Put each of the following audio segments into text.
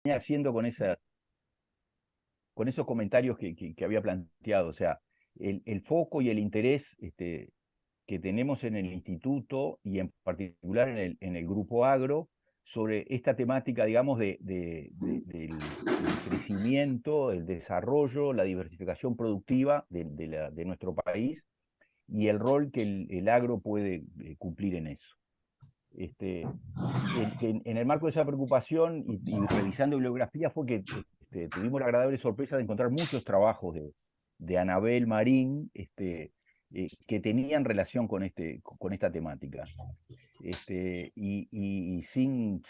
haciendo con esos comentarios que había planteado. O sea, el foco y el interés que tenemos en el instituto y en particular en el grupo agro sobre esta temática, digamos, del crecimiento, el desarrollo, la diversificación productiva de nuestro país y el rol que el agro puede cumplir en eso. Que en el marco de esa preocupación y revisando bibliografía fue que tuvimos la agradable sorpresa de encontrar muchos trabajos de Anabel Marín que tenían relación con esta temática. Y sin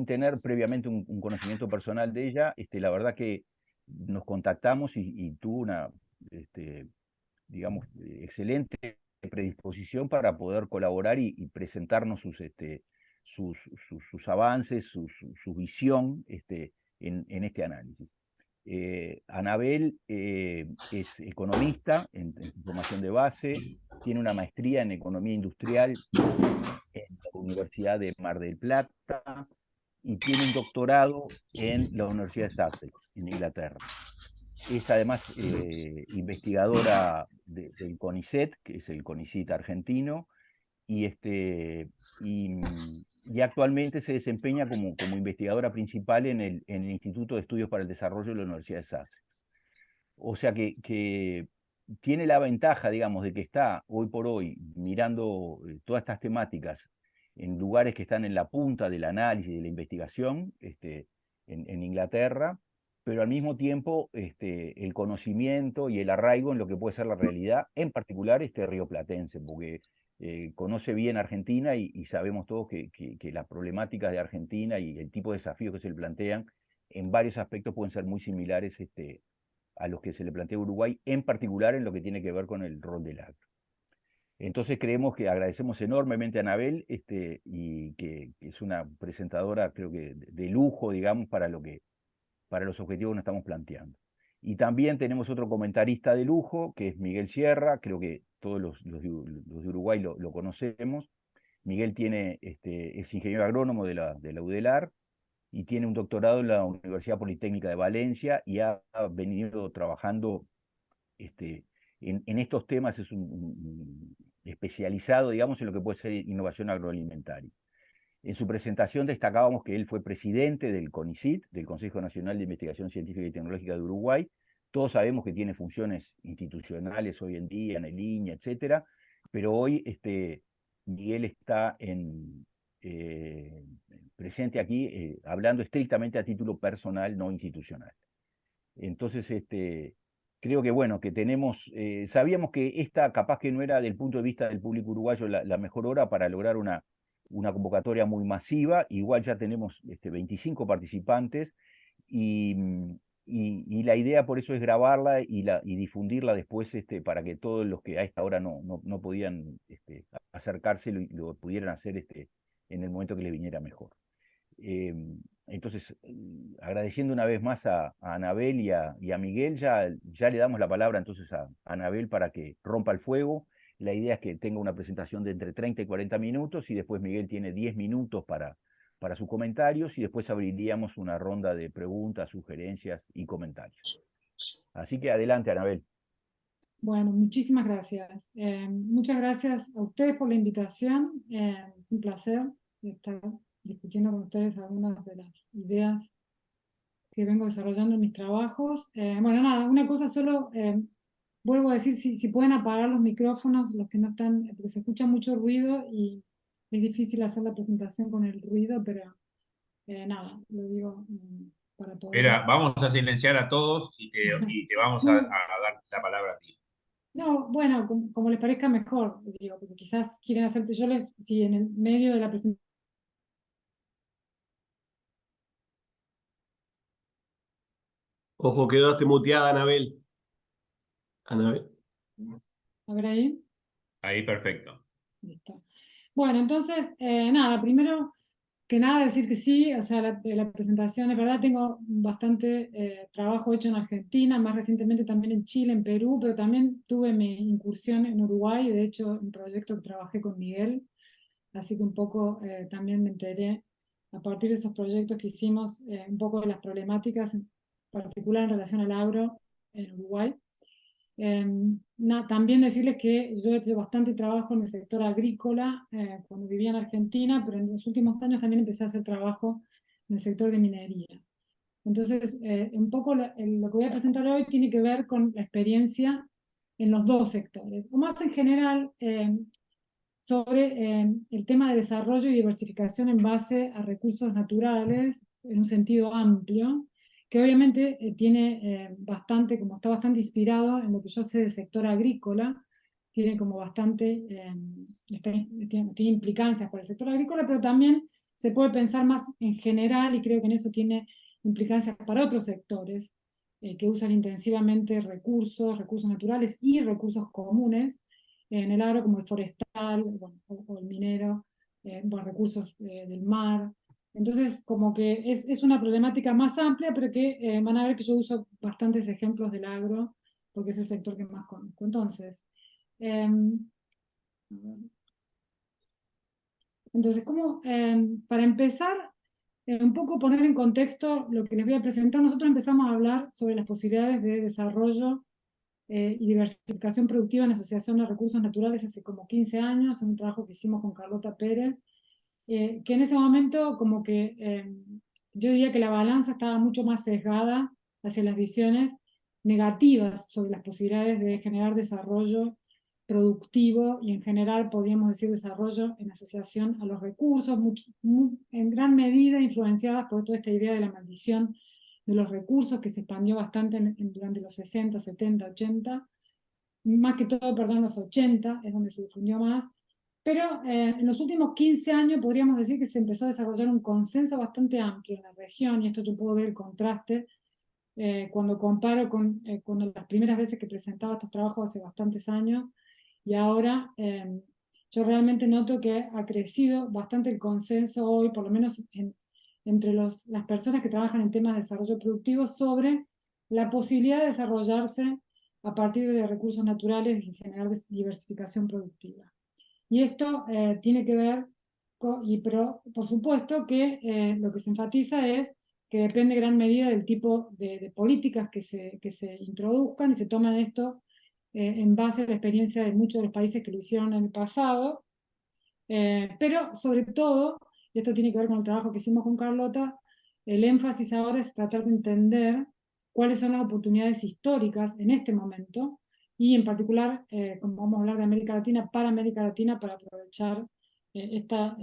tener previamente un conocimiento personal de ella, la verdad que nos contactamos y tuvo una, digamos, excelente predisposición para poder colaborar y presentarnos sus avances, su visión en este análisis. Anabel es economista en su formación de base, tiene una maestría en economía industrial en la Universidad de Mar del Plata y tiene un doctorado en la Universidad de Sussex, en Inglaterra. Es además investigadora del CONICET, que es el CONICIT argentino, y, y actualmente se desempeña como investigadora principal en el Instituto de Estudios para el Desarrollo de la Universidad de Sussex. O sea que tiene la ventaja, digamos, de que está hoy por hoy mirando todas estas temáticas en lugares que están en la punta del análisis y de la investigación en Inglaterra, pero al mismo tiempo el conocimiento y el arraigo en lo que puede ser la realidad, en particular rioplatense, porque conoce bien Argentina y sabemos todos que las problemáticas de Argentina y el tipo de desafíos que se le plantean en varios aspectos pueden ser muy similares a los que se le plantea a Uruguay, en particular en lo que tiene que ver con el rol del agro. Entonces creemos que agradecemos enormemente a Anabel y que es una presentadora, creo que de lujo, digamos, para los objetivos que nos estamos planteando. Y también tenemos otro comentarista de lujo, que es Miguel Sierra, creo que todos los de Uruguay lo conocemos. Miguel es ingeniero agrónomo de la UDELAR y tiene un doctorado en la Universidad Politécnica de Valencia y ha venido trabajando en estos temas, es un especializado, digamos, en lo que puede ser innovación agroalimentaria. En su presentación destacábamos que él fue presidente del CONICIT, del Consejo Nacional de Investigación Científica y Tecnológica de Uruguay. Todos sabemos que tiene funciones institucionales hoy en día, en línea, etcétera, pero hoy Miguel está presente aquí hablando estrictamente a título personal, no institucional. Entonces, creo que bueno, que tenemos, sabíamos que esta capaz que no era del punto de vista del público uruguayo la mejor hora para lograr una convocatoria muy masiva. Igual ya tenemos 25 participantes y, y la idea por eso es grabarla y difundirla después para que todos los que a esta hora no podían acercarse lo pudieran hacer en el momento que les viniera mejor. Eh, entonces, agradeciendo una vez más a Anabel y a Miguel, ya le damos la palabra entonces a Anabel para que rompa el fuego. La idea es que tenga una presentación de entre 30 y 40 minutos y después Miguel tiene 10 minutos para sus comentarios y después abriríamos una ronda de preguntas, sugerencias y comentarios. Así que adelante, Anabel. Bueno, muchísimas gracias. Muchas gracias a ustedes por la invitación. Es un placer estar discutiendo con ustedes algunas de las ideas que vengo desarrollando en mis trabajos. Bueno, nada, una cosa solo, vuelvo a decir, si pueden apagar los micrófonos, los que no están, porque se escucha mucho ruido y es difícil hacer la presentación con el ruido, pero nada, lo digo para poder... Espera, vamos a silenciar a todos y te vamos a No, dar la palabra a ti. no, bueno, como les parezca mejor, digo, porque quizás quieren hacer, yo les, si en el medio de la presentación... Ojo, quedaste muteada, Anabel. Anabel. A ver ahí. Ahí, perfecto. Listo. Bueno, entonces, nada, primero que nada decir que sí, o sea, la presentación, de verdad tengo bastante trabajo hecho en Argentina, más recientemente también en Chile, en Perú, pero también tuve mi incursión en Uruguay, de hecho, un proyecto que trabajé con Miguel, así que un poco también me enteré a partir de esos proyectos que hicimos, un poco de las problemáticas, en particular en relación al agro en Uruguay. También decirles que yo he hecho bastante trabajo en el sector agrícola cuando vivía en Argentina, pero en los últimos años también empecé a hacer trabajo en el sector de minería. Entonces, un poco lo que voy a presentar hoy tiene que ver con la experiencia en los dos sectores, o más en general sobre el tema de desarrollo y diversificación en base a recursos naturales en un sentido amplio, que obviamente tiene bastante, como está bastante inspirado en lo que yo sé del sector agrícola, tiene como bastante, tiene implicancias por el sector agrícola, pero también se puede pensar más en general, y creo que en eso tiene implicancias para otros sectores que usan intensivamente recursos naturales y recursos comunes en el agro, como el forestal, bueno, o el minero, bueno, recursos del mar. Entonces, como que es una problemática más amplia, pero que van a ver que yo uso bastantes ejemplos del agro, porque es el sector que más conozco. Entonces, para empezar, un poco poner en contexto lo que les voy a presentar, nosotros empezamos a hablar sobre las posibilidades de desarrollo y diversificación productiva en Asociación de Recursos Naturales hace como 15 años, en un trabajo que hicimos con Carlota Pérez, que en ese momento como que yo diría que la balanza estaba mucho más sesgada hacia las visiones negativas sobre las posibilidades de generar desarrollo productivo y en general podríamos decir desarrollo en asociación a los recursos, en gran medida influenciadas por toda esta idea de la maldición de los recursos que se expandió bastante durante los 60, 70, 80, más que todo, perdón, los 80 es donde se difundió más, pero en los últimos 15 años podríamos decir que se empezó a desarrollar un consenso bastante amplio en la región, y esto yo puedo ver el contraste cuando comparo con las primeras veces que presentaba estos trabajos hace bastantes años, y ahora yo realmente noto que ha crecido bastante el consenso hoy, por lo menos entre las personas que trabajan en temas de desarrollo productivo, sobre la posibilidad de desarrollarse a partir de recursos naturales y generar diversificación productiva. Y esto tiene que ver pero por supuesto que lo que se enfatiza es que depende en gran medida del tipo de políticas que se introduzcan, y se toman esto en base a la experiencia de muchos de los países que lo hicieron en el pasado, pero sobre todo, y esto tiene que ver con el trabajo que hicimos con Carlota, el énfasis ahora es tratar de entender cuáles son las oportunidades históricas en este momento, y en particular, como vamos a hablar de América Latina, para aprovechar esta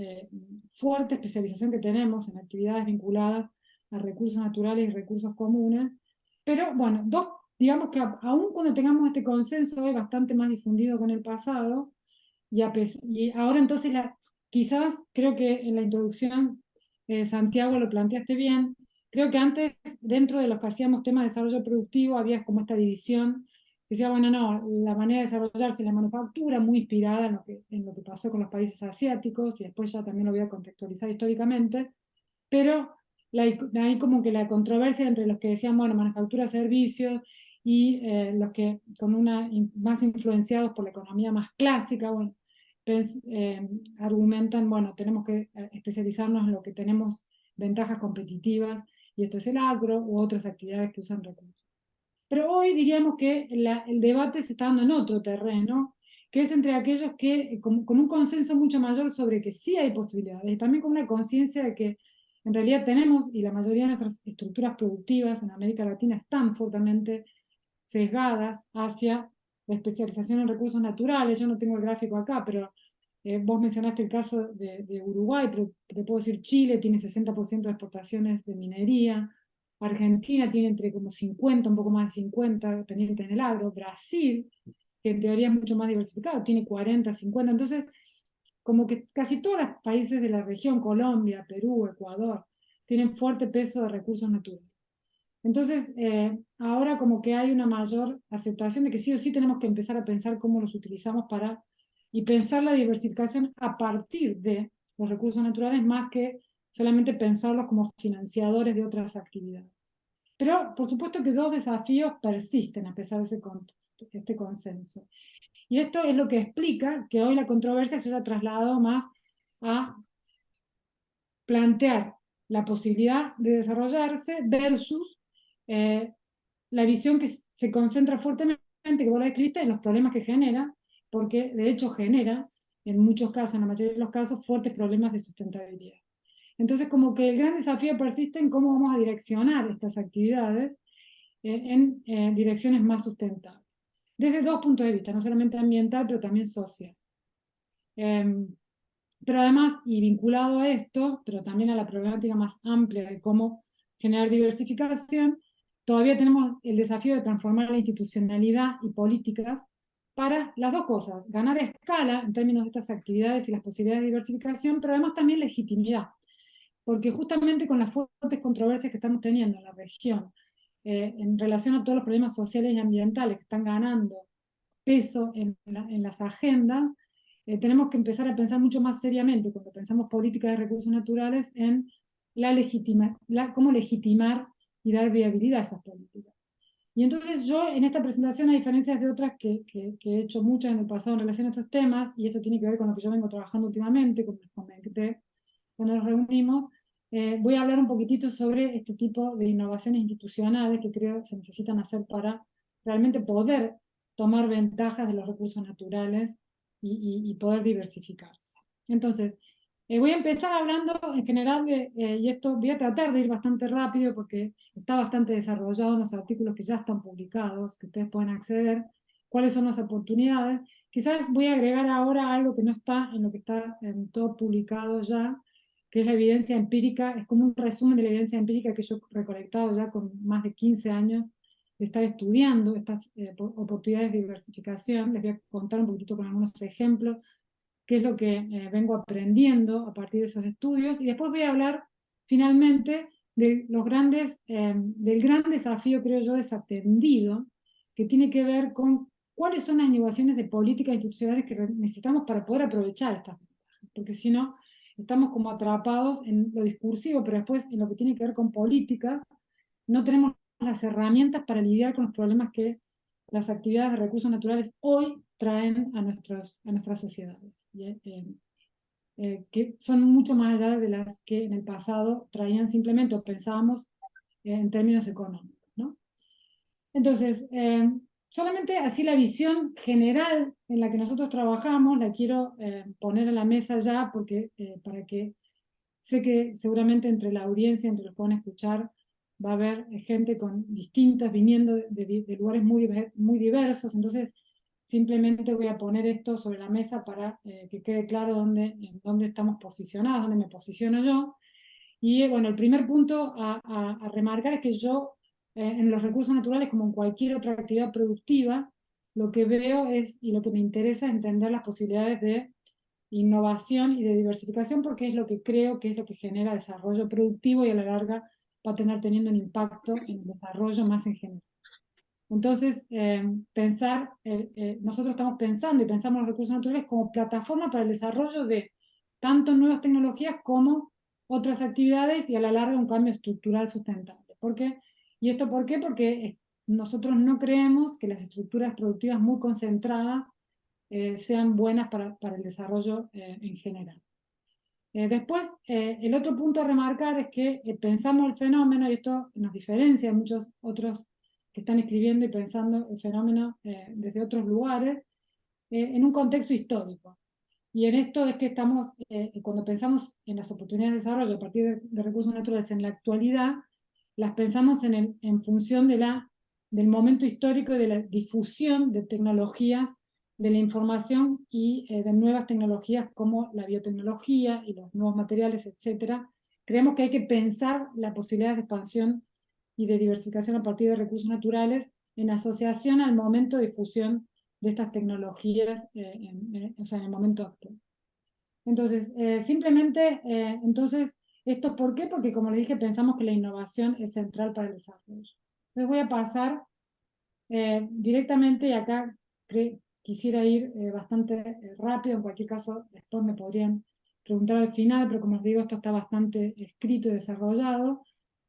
fuerte especialización que tenemos en actividades vinculadas a recursos naturales y recursos comunes. Pero bueno, digamos que aún cuando tengamos este consenso hoy bastante más difundido con el pasado, y ahora entonces quizás creo que en la introducción Santiago lo planteaste bien. Creo que antes, dentro de los que hacíamos temas de desarrollo productivo, había como esta división que decía, bueno, no, la manera de desarrollarse la manufactura, muy inspirada en lo que pasó con los países asiáticos, y después ya también lo voy a contextualizar históricamente, pero hay como que la controversia entre los que decían, bueno, manufactura, servicios, y los que más influenciados por la economía más clásica, bueno, argumentan, bueno, tenemos que especializarnos en lo que tenemos ventajas competitivas, y esto es el agro u otras actividades que usan recursos. Pero hoy diríamos que el debate se está dando en otro terreno, que es entre aquellos que, con un consenso mucho mayor sobre que sí hay posibilidades, y también con una conciencia de que en realidad tenemos, y la mayoría de nuestras estructuras productivas en América Latina están fuertemente sesgadas hacia la especialización en recursos naturales. Yo no tengo el gráfico acá, pero vos mencionaste el caso de Uruguay, pero te puedo decir Chile tiene 60% de exportaciones de minería, Argentina tiene entre como 50, un poco más de 50 dependientes en el agro, Brasil, que en teoría es mucho más diversificado, tiene 40, 50, entonces como que casi todos los países de la región, Colombia, Perú, Ecuador, tienen fuerte peso de recursos naturales. Entonces, ahora como que hay una mayor aceptación de que sí o sí tenemos que empezar a pensar cómo los utilizamos y pensar la diversificación a partir de los recursos naturales, más que solamente pensarlos como financiadores de otras actividades. Pero, por supuesto que dos desafíos persisten a pesar de este consenso. Y esto es lo que explica que hoy la controversia se haya trasladado más a plantear la posibilidad de desarrollarse versus la visión que se concentra fuertemente, que vos la describiste, en los problemas que genera, porque de hecho genera, en muchos casos, en la mayoría de los casos, fuertes problemas de sustentabilidad. Entonces, como que el gran desafío persiste en cómo vamos a direccionar estas actividades en direcciones más sustentables, desde dos puntos de vista, no solamente ambiental, pero también social. Pero además, y vinculado a esto, pero también a la problemática más amplia de cómo generar diversificación, todavía tenemos el desafío de transformar la institucionalidad y políticas para las dos cosas: ganar escala en términos de estas actividades y las posibilidades de diversificación, pero además también legitimidad, porque justamente con las fuertes controversias que estamos teniendo en la región, en relación a todos los problemas sociales y ambientales que están ganando peso en las agendas, tenemos que empezar a pensar mucho más seriamente, cuando pensamos políticas de recursos naturales, en cómo legitimar y dar viabilidad a esas políticas. Y entonces yo en esta presentación, a diferencia de otras que he hecho muchas en el pasado en relación a estos temas, y esto tiene que ver con lo que yo vengo trabajando últimamente, como les comenté cuando nos reunimos, voy a hablar un poquitito sobre este tipo de innovaciones institucionales que creo se necesitan hacer para realmente poder tomar ventajas de los recursos naturales y poder diversificarse. Entonces, voy a empezar hablando en general y esto voy a tratar de ir bastante rápido porque está bastante desarrollado en los artículos que ya están publicados, que ustedes pueden acceder, cuáles son las oportunidades. Quizás voy a agregar ahora algo que no está en lo que está en todo publicado ya, que es la evidencia empírica. Es como un resumen de la evidencia empírica que yo he recolectado ya con más de 15 años de estar estudiando estas oportunidades de diversificación. Les voy a contar un poquito con algunos ejemplos qué es lo que vengo aprendiendo a partir de esos estudios, y después voy a hablar finalmente de del gran desafío, creo yo, desatendido, que tiene que ver con cuáles son las innovaciones de políticas institucionales que necesitamos para poder aprovechar estas ventajas, porque si no, estamos como atrapados en lo discursivo, pero después en lo que tiene que ver con política, no tenemos las herramientas para lidiar con los problemas que las actividades de recursos naturales hoy traen a nuestras sociedades, que son mucho más allá de las que en el pasado traían simplemente o pensábamos en términos económicos, ¿no? Entonces, solamente así la visión general en la que nosotros trabajamos la quiero poner en la mesa ya, porque para que sé que seguramente entre la audiencia, entre los que van a escuchar, va a haber gente viniendo de lugares muy diversos. Entonces simplemente voy a poner esto sobre la mesa para que quede claro en dónde estamos posicionados, dónde me posiciono yo. Y bueno, el primer punto a remarcar es que yo en los recursos naturales, como en cualquier otra actividad productiva, lo que veo y lo que me interesa es entender las posibilidades de innovación y de diversificación, porque es lo que creo que es lo que genera desarrollo productivo y a la larga va a teniendo un impacto en el desarrollo más en general. Entonces, nosotros estamos pensando y pensamos en los recursos naturales como plataforma para el desarrollo de tanto nuevas tecnologías como otras actividades y a la larga un cambio estructural sustentable. ¿Por qué? ¿Y esto por qué? Porque nosotros no creemos que las estructuras productivas muy concentradas sean buenas para el desarrollo en general. Después, el otro punto a remarcar es que pensamos el fenómeno, y esto nos diferencia de muchos otros que están escribiendo y pensando el fenómeno desde otros lugares, en un contexto histórico. Y en esto es que estamos, cuando pensamos en las oportunidades de desarrollo a partir de recursos naturales en la actualidad, las pensamos en función del momento histórico y de la difusión de tecnologías de la información y de nuevas tecnologías como la biotecnología y los nuevos materiales, etc. Creemos que hay que pensar la posibilidad de expansión y de diversificación a partir de recursos naturales en asociación al momento de difusión de estas tecnologías, o sea, en el momento actual. Entonces, simplemente, ¿esto por qué? Porque como les dije, pensamos que la innovación es central para el desarrollo. Entonces voy a pasar directamente, y acá quisiera ir bastante rápido. En cualquier caso, después me podrían preguntar al final, pero como les digo, esto está bastante escrito y desarrollado.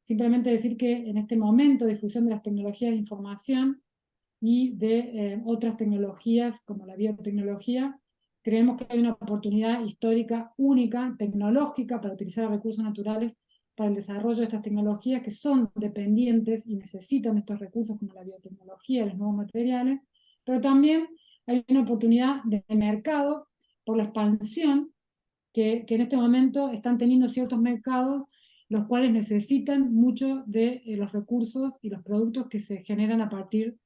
Simplemente decir que en este momento de difusión de las tecnologías de información y de otras tecnologías como la biotecnología, creemos que hay una oportunidad histórica única, tecnológica, para utilizar recursos naturales para el desarrollo de estas tecnologías que son dependientes y necesitan estos recursos como la biotecnología, los nuevos materiales, pero también hay una oportunidad de mercado por la expansión que en este momento están teniendo ciertos mercados, los cuales necesitan mucho de los recursos y los productos que se generan a partir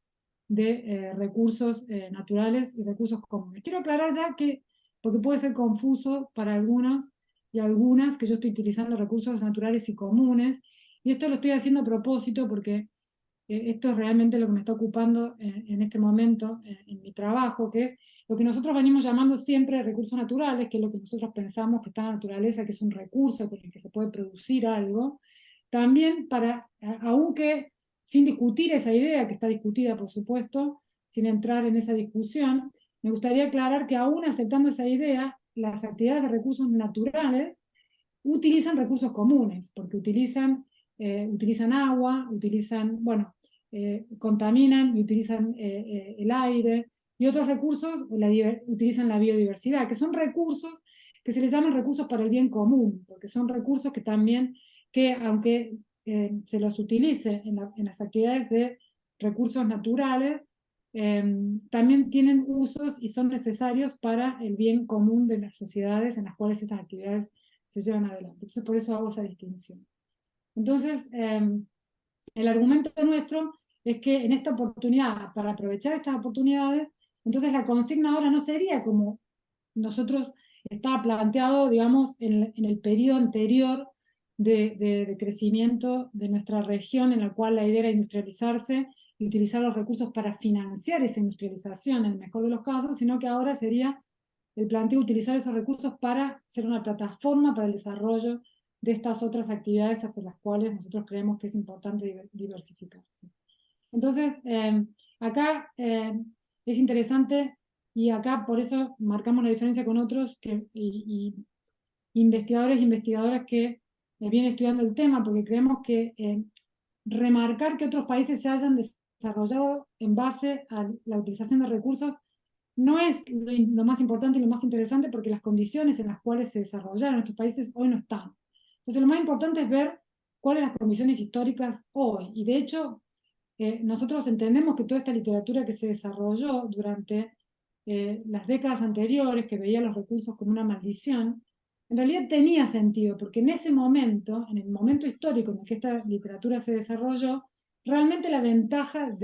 de recursos naturales y recursos comunes. Quiero aclarar ya que, porque puede ser confuso para algunos y algunas, que yo estoy utilizando recursos naturales y comunes, y esto lo estoy haciendo a propósito porque esto es realmente lo que me está ocupando en este momento en mi trabajo, que es lo que nosotros venimos llamando siempre recursos naturales, que es lo que nosotros pensamos que está en la naturaleza, que es un recurso con el que se puede producir algo. También para, aunque sin discutir esa idea, que está discutida por supuesto, sin entrar en esa discusión, me gustaría aclarar que aún aceptando esa idea, las actividades de recursos naturales utilizan recursos comunes, porque utilizan agua, contaminan y utilizan el aire, y otros recursos utilizan la biodiversidad, que son recursos que se les llaman recursos para el bien común, porque son recursos que también, que aunque se los utilice en las actividades de recursos naturales, también tienen usos y son necesarios para el bien común de las sociedades en las cuales estas actividades se llevan adelante. Entonces, por eso hago esa distinción. Entonces, el argumento nuestro es que en esta oportunidad, para aprovechar estas oportunidades, entonces la consigna ahora no sería como nosotros estaba planteado, digamos, en el periodo anterior de crecimiento de nuestra región, en la cual la idea era industrializarse y utilizar los recursos para financiar esa industrialización, en el mejor de los casos, sino que ahora sería el planteo utilizar esos recursos para ser una plataforma para el desarrollo de estas otras actividades hacia las cuales nosotros creemos que es importante diversificarse. Entonces, acá es interesante, y acá por eso marcamos la diferencia con otros y investigadores e investigadoras que vienen estudiando el tema, porque creemos que remarcar que otros países se hayan desarrollado en base a la utilización de recursos no es lo más importante y lo más interesante, porque las condiciones en las cuales se desarrollaron estos países hoy no están. Entonces lo más importante es ver cuáles son las condiciones históricas hoy, y de hecho nosotros entendemos que toda esta literatura que se desarrolló durante las décadas anteriores, que veía los recursos como una maldición, en realidad tenía sentido, porque en ese momento, en el momento histórico en el que esta literatura se desarrolló, realmente las ventajas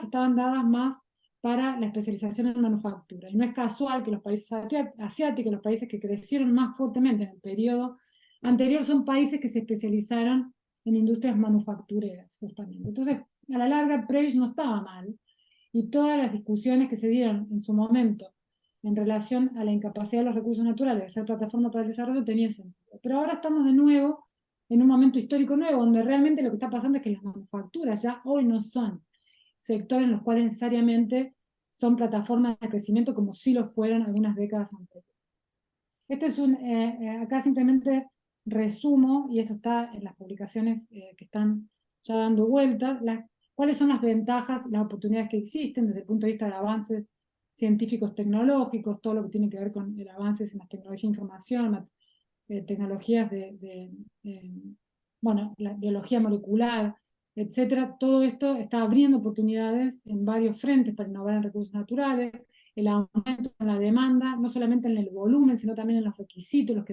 estaban dadas más para la especialización en manufactura. Y no es casual que los países asiáticos, los países que crecieron más fuertemente en el periodo anterior, son países que se especializaron en industrias manufactureras, justamente. Entonces, a la larga, Prebisch no estaba mal, y todas las discusiones que se dieron en su momento en relación a la incapacidad de los recursos naturales de ser plataforma para el desarrollo tenían sentido. Pero ahora estamos de nuevo en un momento histórico nuevo, donde realmente lo que está pasando es que las manufacturas ya hoy no son sectores en los cuales necesariamente son plataformas de crecimiento como sí lo fueron algunas décadas anteriores. Este es acá simplemente resumo, y esto está en las publicaciones que están ya dando vueltas, cuáles son las ventajas, las oportunidades que existen desde el punto de vista de avances científicos tecnológicos, todo lo que tiene que ver con el avances en las tecnologías de información, tecnologías la biología molecular, etcétera. Todo esto está abriendo oportunidades en varios frentes para innovar en recursos naturales, el aumento en la demanda, no solamente en el volumen, sino también en los requisitos,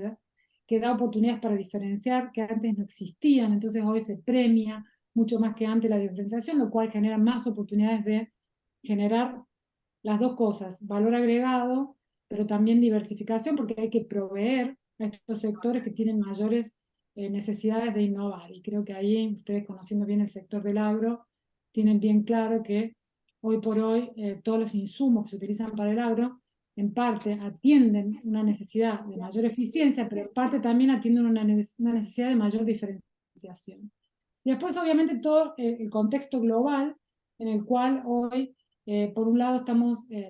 que da oportunidades para diferenciar que antes no existían. Entonces hoy se premia mucho más que antes la diferenciación, lo cual genera más oportunidades de generar las dos cosas, valor agregado, pero también diversificación, porque hay que proveer a estos sectores que tienen mayores necesidades de innovar. Y creo que ahí, ustedes conociendo bien el sector del agro, tienen bien claro que hoy por hoy todos los insumos que se utilizan para el agro en parte atienden una necesidad de mayor eficiencia, pero en parte también atienden una necesidad de mayor diferenciación. Y después, obviamente, todo el contexto global en el cual hoy, por un lado,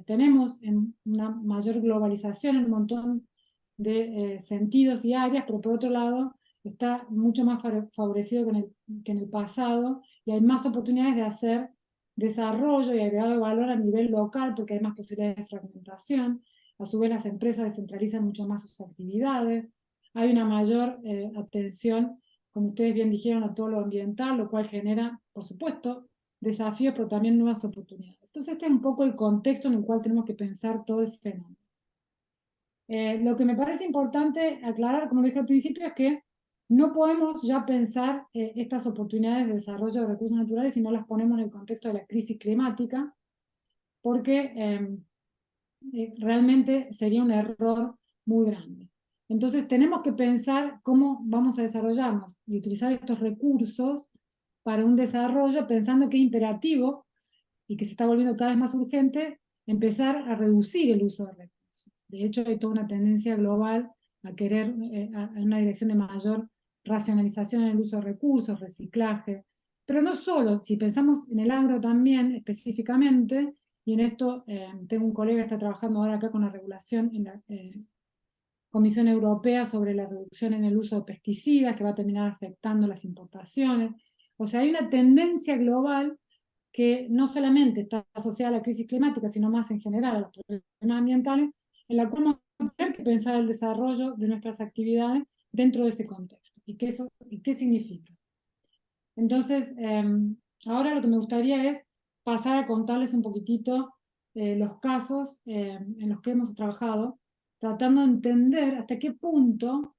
tenemos en una mayor globalización en un montón de sentidos y áreas, pero por otro lado, está mucho más favorecido que en el pasado, y hay más oportunidades de hacer desarrollo y agregado de valor a nivel local, porque hay más posibilidades de fragmentación. A su vez, las empresas descentralizan mucho más sus actividades, hay una mayor atención, como ustedes bien dijeron, a todo lo ambiental, lo cual genera, por supuesto, desafíos, pero también nuevas oportunidades. Entonces este es un poco el contexto en el cual tenemos que pensar todo el fenómeno. Lo que me parece importante aclarar, como dije al principio, es que no podemos ya pensar estas oportunidades de desarrollo de recursos naturales si no las ponemos en el contexto de la crisis climática, porque realmente sería un error muy grande. Entonces tenemos que pensar cómo vamos a desarrollarnos y utilizar estos recursos para un desarrollo, pensando que es imperativo y que se está volviendo cada vez más urgente empezar a reducir el uso de recursos. De hecho, hay toda una tendencia global a querer a una dirección de mayor racionalización en el uso de recursos, reciclaje. Pero no solo, si pensamos en el agro también específicamente, y en esto tengo un colega que está trabajando ahora acá con la regulación en la Comisión Europea sobre la reducción en el uso de pesticidas, que va a terminar afectando las importaciones. O sea, hay una tendencia global que no solamente está asociada a la crisis climática, sino más en general a los problemas ambientales, en la cual vamos a tener que pensar el desarrollo de nuestras actividades dentro de ese contexto. ¿Y qué significa? Entonces, ahora lo que me gustaría es pasar a contarles un poquitito los casos en los que hemos trabajado, tratando de entender hasta qué punto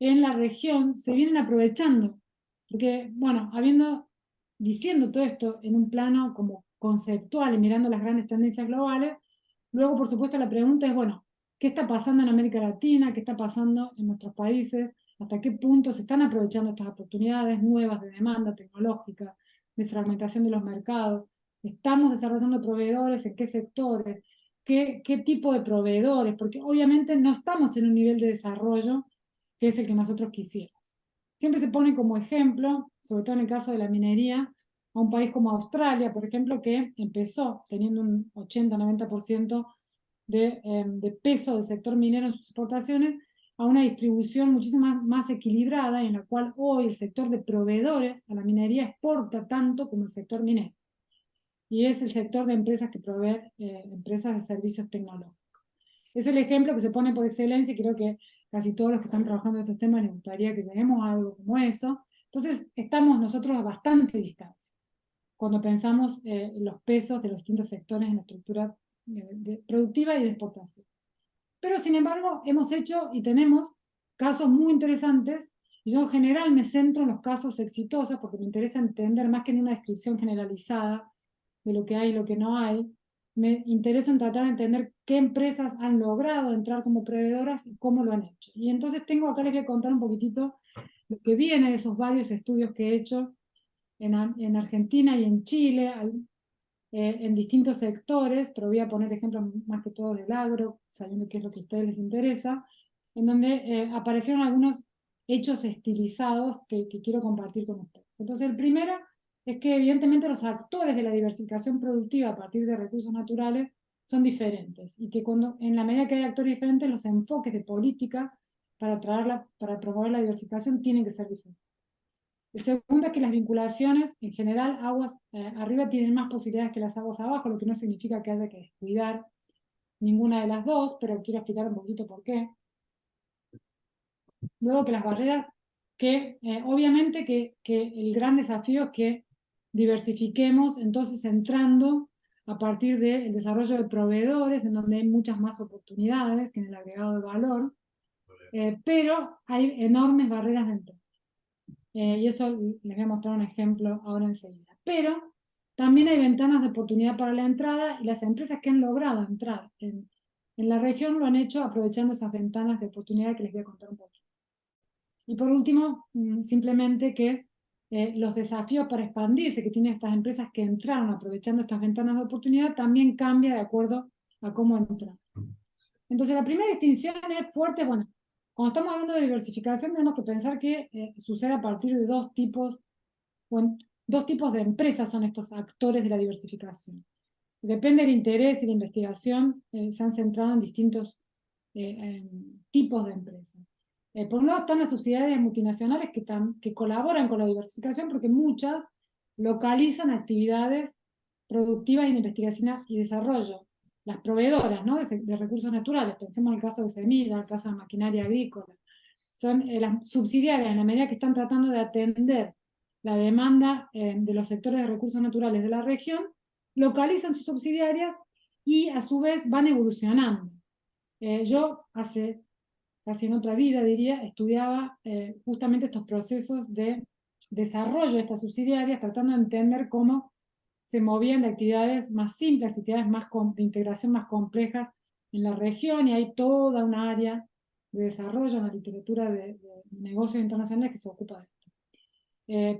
en la región se vienen aprovechando. Porque, bueno, diciendo todo esto en un plano como conceptual y mirando las grandes tendencias globales, luego, por supuesto, la pregunta es, bueno, ¿qué está pasando en América Latina? ¿Qué está pasando en nuestros países? ¿Hasta qué punto se están aprovechando estas oportunidades nuevas de demanda tecnológica, de fragmentación de los mercados? ¿Estamos desarrollando proveedores? ¿En qué sectores? ¿Qué tipo de proveedores? Porque obviamente no estamos en un nivel de desarrollo que es el que nosotros quisiéramos. Siempre se pone como ejemplo, sobre todo en el caso de la minería, a un país como Australia, por ejemplo, que empezó teniendo un 80-90% de peso del sector minero en sus exportaciones, a una distribución muchísimo más equilibrada, en la cual hoy el sector de proveedores a la minería exporta tanto como el sector minero. Y es el sector de empresas que provee empresas de servicios tecnológicos. Es el ejemplo que se pone por excelencia y creo que casi todos los que están trabajando en estos temas les gustaría que lleguemos a algo como eso. Entonces, estamos nosotros a bastante distancia cuando pensamos los pesos de los distintos sectores en la estructura productiva y de exportación. Pero, sin embargo, hemos hecho y tenemos casos muy interesantes, y yo en general me centro en los casos exitosos porque me interesa entender más que en una descripción generalizada de lo que hay y lo que no hay. Me interesa en tratar de entender qué empresas han logrado entrar como proveedoras y cómo lo han hecho. Y entonces tengo acá, les voy a contar un poquitito lo que viene de esos varios estudios que he hecho en Argentina y en Chile, en distintos sectores, pero voy a poner ejemplos más que todo del agro, sabiendo qué es lo que a ustedes les interesa, en donde aparecieron algunos hechos estilizados que quiero compartir con ustedes. Entonces, el primero es que evidentemente los actores de la diversificación productiva a partir de recursos naturales son diferentes, y que en la medida que hay actores diferentes, los enfoques de política para promover la diversificación tienen que ser diferentes. El segundo es que las vinculaciones, en general, aguas arriba tienen más posibilidades que las aguas abajo, lo que no significa que haya que descuidar ninguna de las dos, pero quiero explicar un poquito por qué. Luego que las barreras, obviamente que el gran desafío es que diversifiquemos, entonces entrando a partir del desarrollo de proveedores, en donde hay muchas más oportunidades que en el agregado de valor, pero hay enormes barreras de entrada. Y eso les voy a mostrar un ejemplo ahora enseguida. Pero también hay ventanas de oportunidad para la entrada, y las empresas que han logrado entrar en la región lo han hecho aprovechando esas ventanas de oportunidad que les voy a contar un poco. Y por último, simplemente que los desafíos para expandirse que tienen estas empresas que entraron aprovechando estas ventanas de oportunidad también cambia de acuerdo a cómo entrar. Entonces la primera distinción es fuerte, bueno, cuando estamos hablando de diversificación tenemos que pensar que sucede a partir de dos tipos de empresas son estos actores de la diversificación. Depende del interés y la investigación, se han centrado en distintos tipos de empresas. Por un lado están las subsidiarias multinacionales que colaboran con la diversificación porque muchas localizan actividades productivas en investigación y desarrollo. Las proveedoras, ¿no?, de recursos naturales, pensemos en el caso de semillas, el caso de maquinaria agrícola, son las subsidiarias, en la medida que están tratando de atender la demanda de los sectores de recursos naturales de la región, localizan sus subsidiarias y a su vez van evolucionando. Yo casi en otra vida, diría, estudiaba justamente estos procesos de desarrollo de estas subsidiarias, tratando de entender cómo se movían de actividades más simples, actividades de integración más complejas en la región, y hay toda una área de desarrollo en la literatura de negocios internacionales que se ocupa de esto.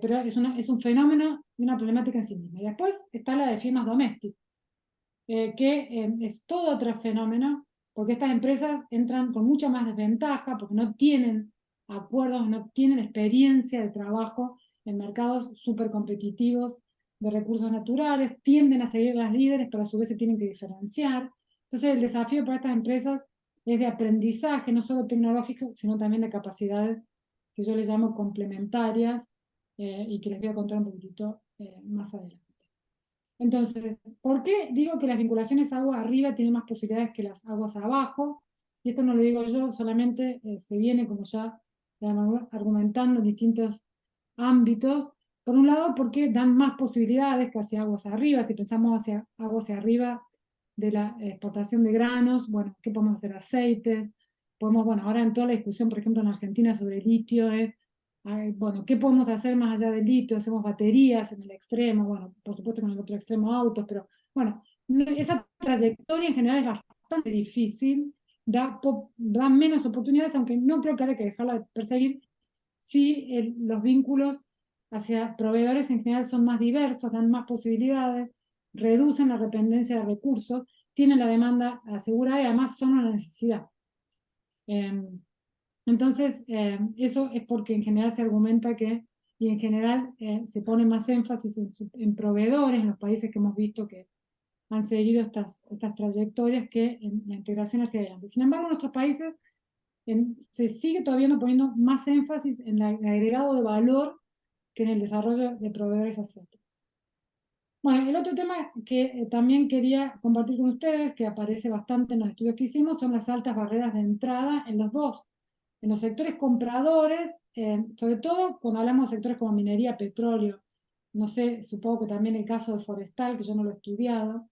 Pero es un fenómeno y una problemática en sí misma. Y después está la de firmas domésticas, que es todo otro fenómeno, porque estas empresas entran con mucha más desventaja, porque no tienen acuerdos, no tienen experiencia de trabajo en mercados súper competitivos de recursos naturales, tienden a seguir las líderes, pero a su vez se tienen que diferenciar. Entonces el desafío para estas empresas es de aprendizaje, no solo tecnológico, sino también de capacidades que yo les llamo complementarias, y que les voy a contar un poquitito más adelante. Entonces, ¿por qué digo que las vinculaciones agua arriba tienen más posibilidades que las aguas abajo? Y esto no lo digo yo, solamente se viene, como ya argumentando, en distintos ámbitos. Por un lado, porque dan más posibilidades que hacia aguas arriba. Si pensamos hacia aguas arriba de la exportación de granos, bueno, ¿qué podemos hacer? Aceites. Bueno, ahora en toda la discusión, por ejemplo, en Argentina sobre litio, bueno, ¿qué podemos hacer más allá del litio? Hacemos baterías en el extremo, bueno, por supuesto que en el otro extremo autos, pero bueno, esa trayectoria en general es bastante difícil, da menos oportunidades, aunque no creo que haya que dejarla de perseguir, si los vínculos hacia proveedores en general son más diversos, dan más posibilidades, reducen la dependencia de recursos, tienen la demanda asegurada y además son una necesidad. Entonces, eso es porque en general se argumenta que, y en general se pone más énfasis en proveedores, en los países que hemos visto que han seguido estas trayectorias, que en la integración hacia adelante. Sin embargo, en nuestros países se sigue todavía poniendo más énfasis en el agregado de valor que en el desarrollo de proveedores asiáticos. Bueno, el otro tema que también quería compartir con ustedes, que aparece bastante en los estudios que hicimos, son las altas barreras de entrada en los sectores compradores, sobre todo cuando hablamos de sectores como minería, petróleo, no sé, supongo que también el caso de forestal, que yo no lo he estudiado.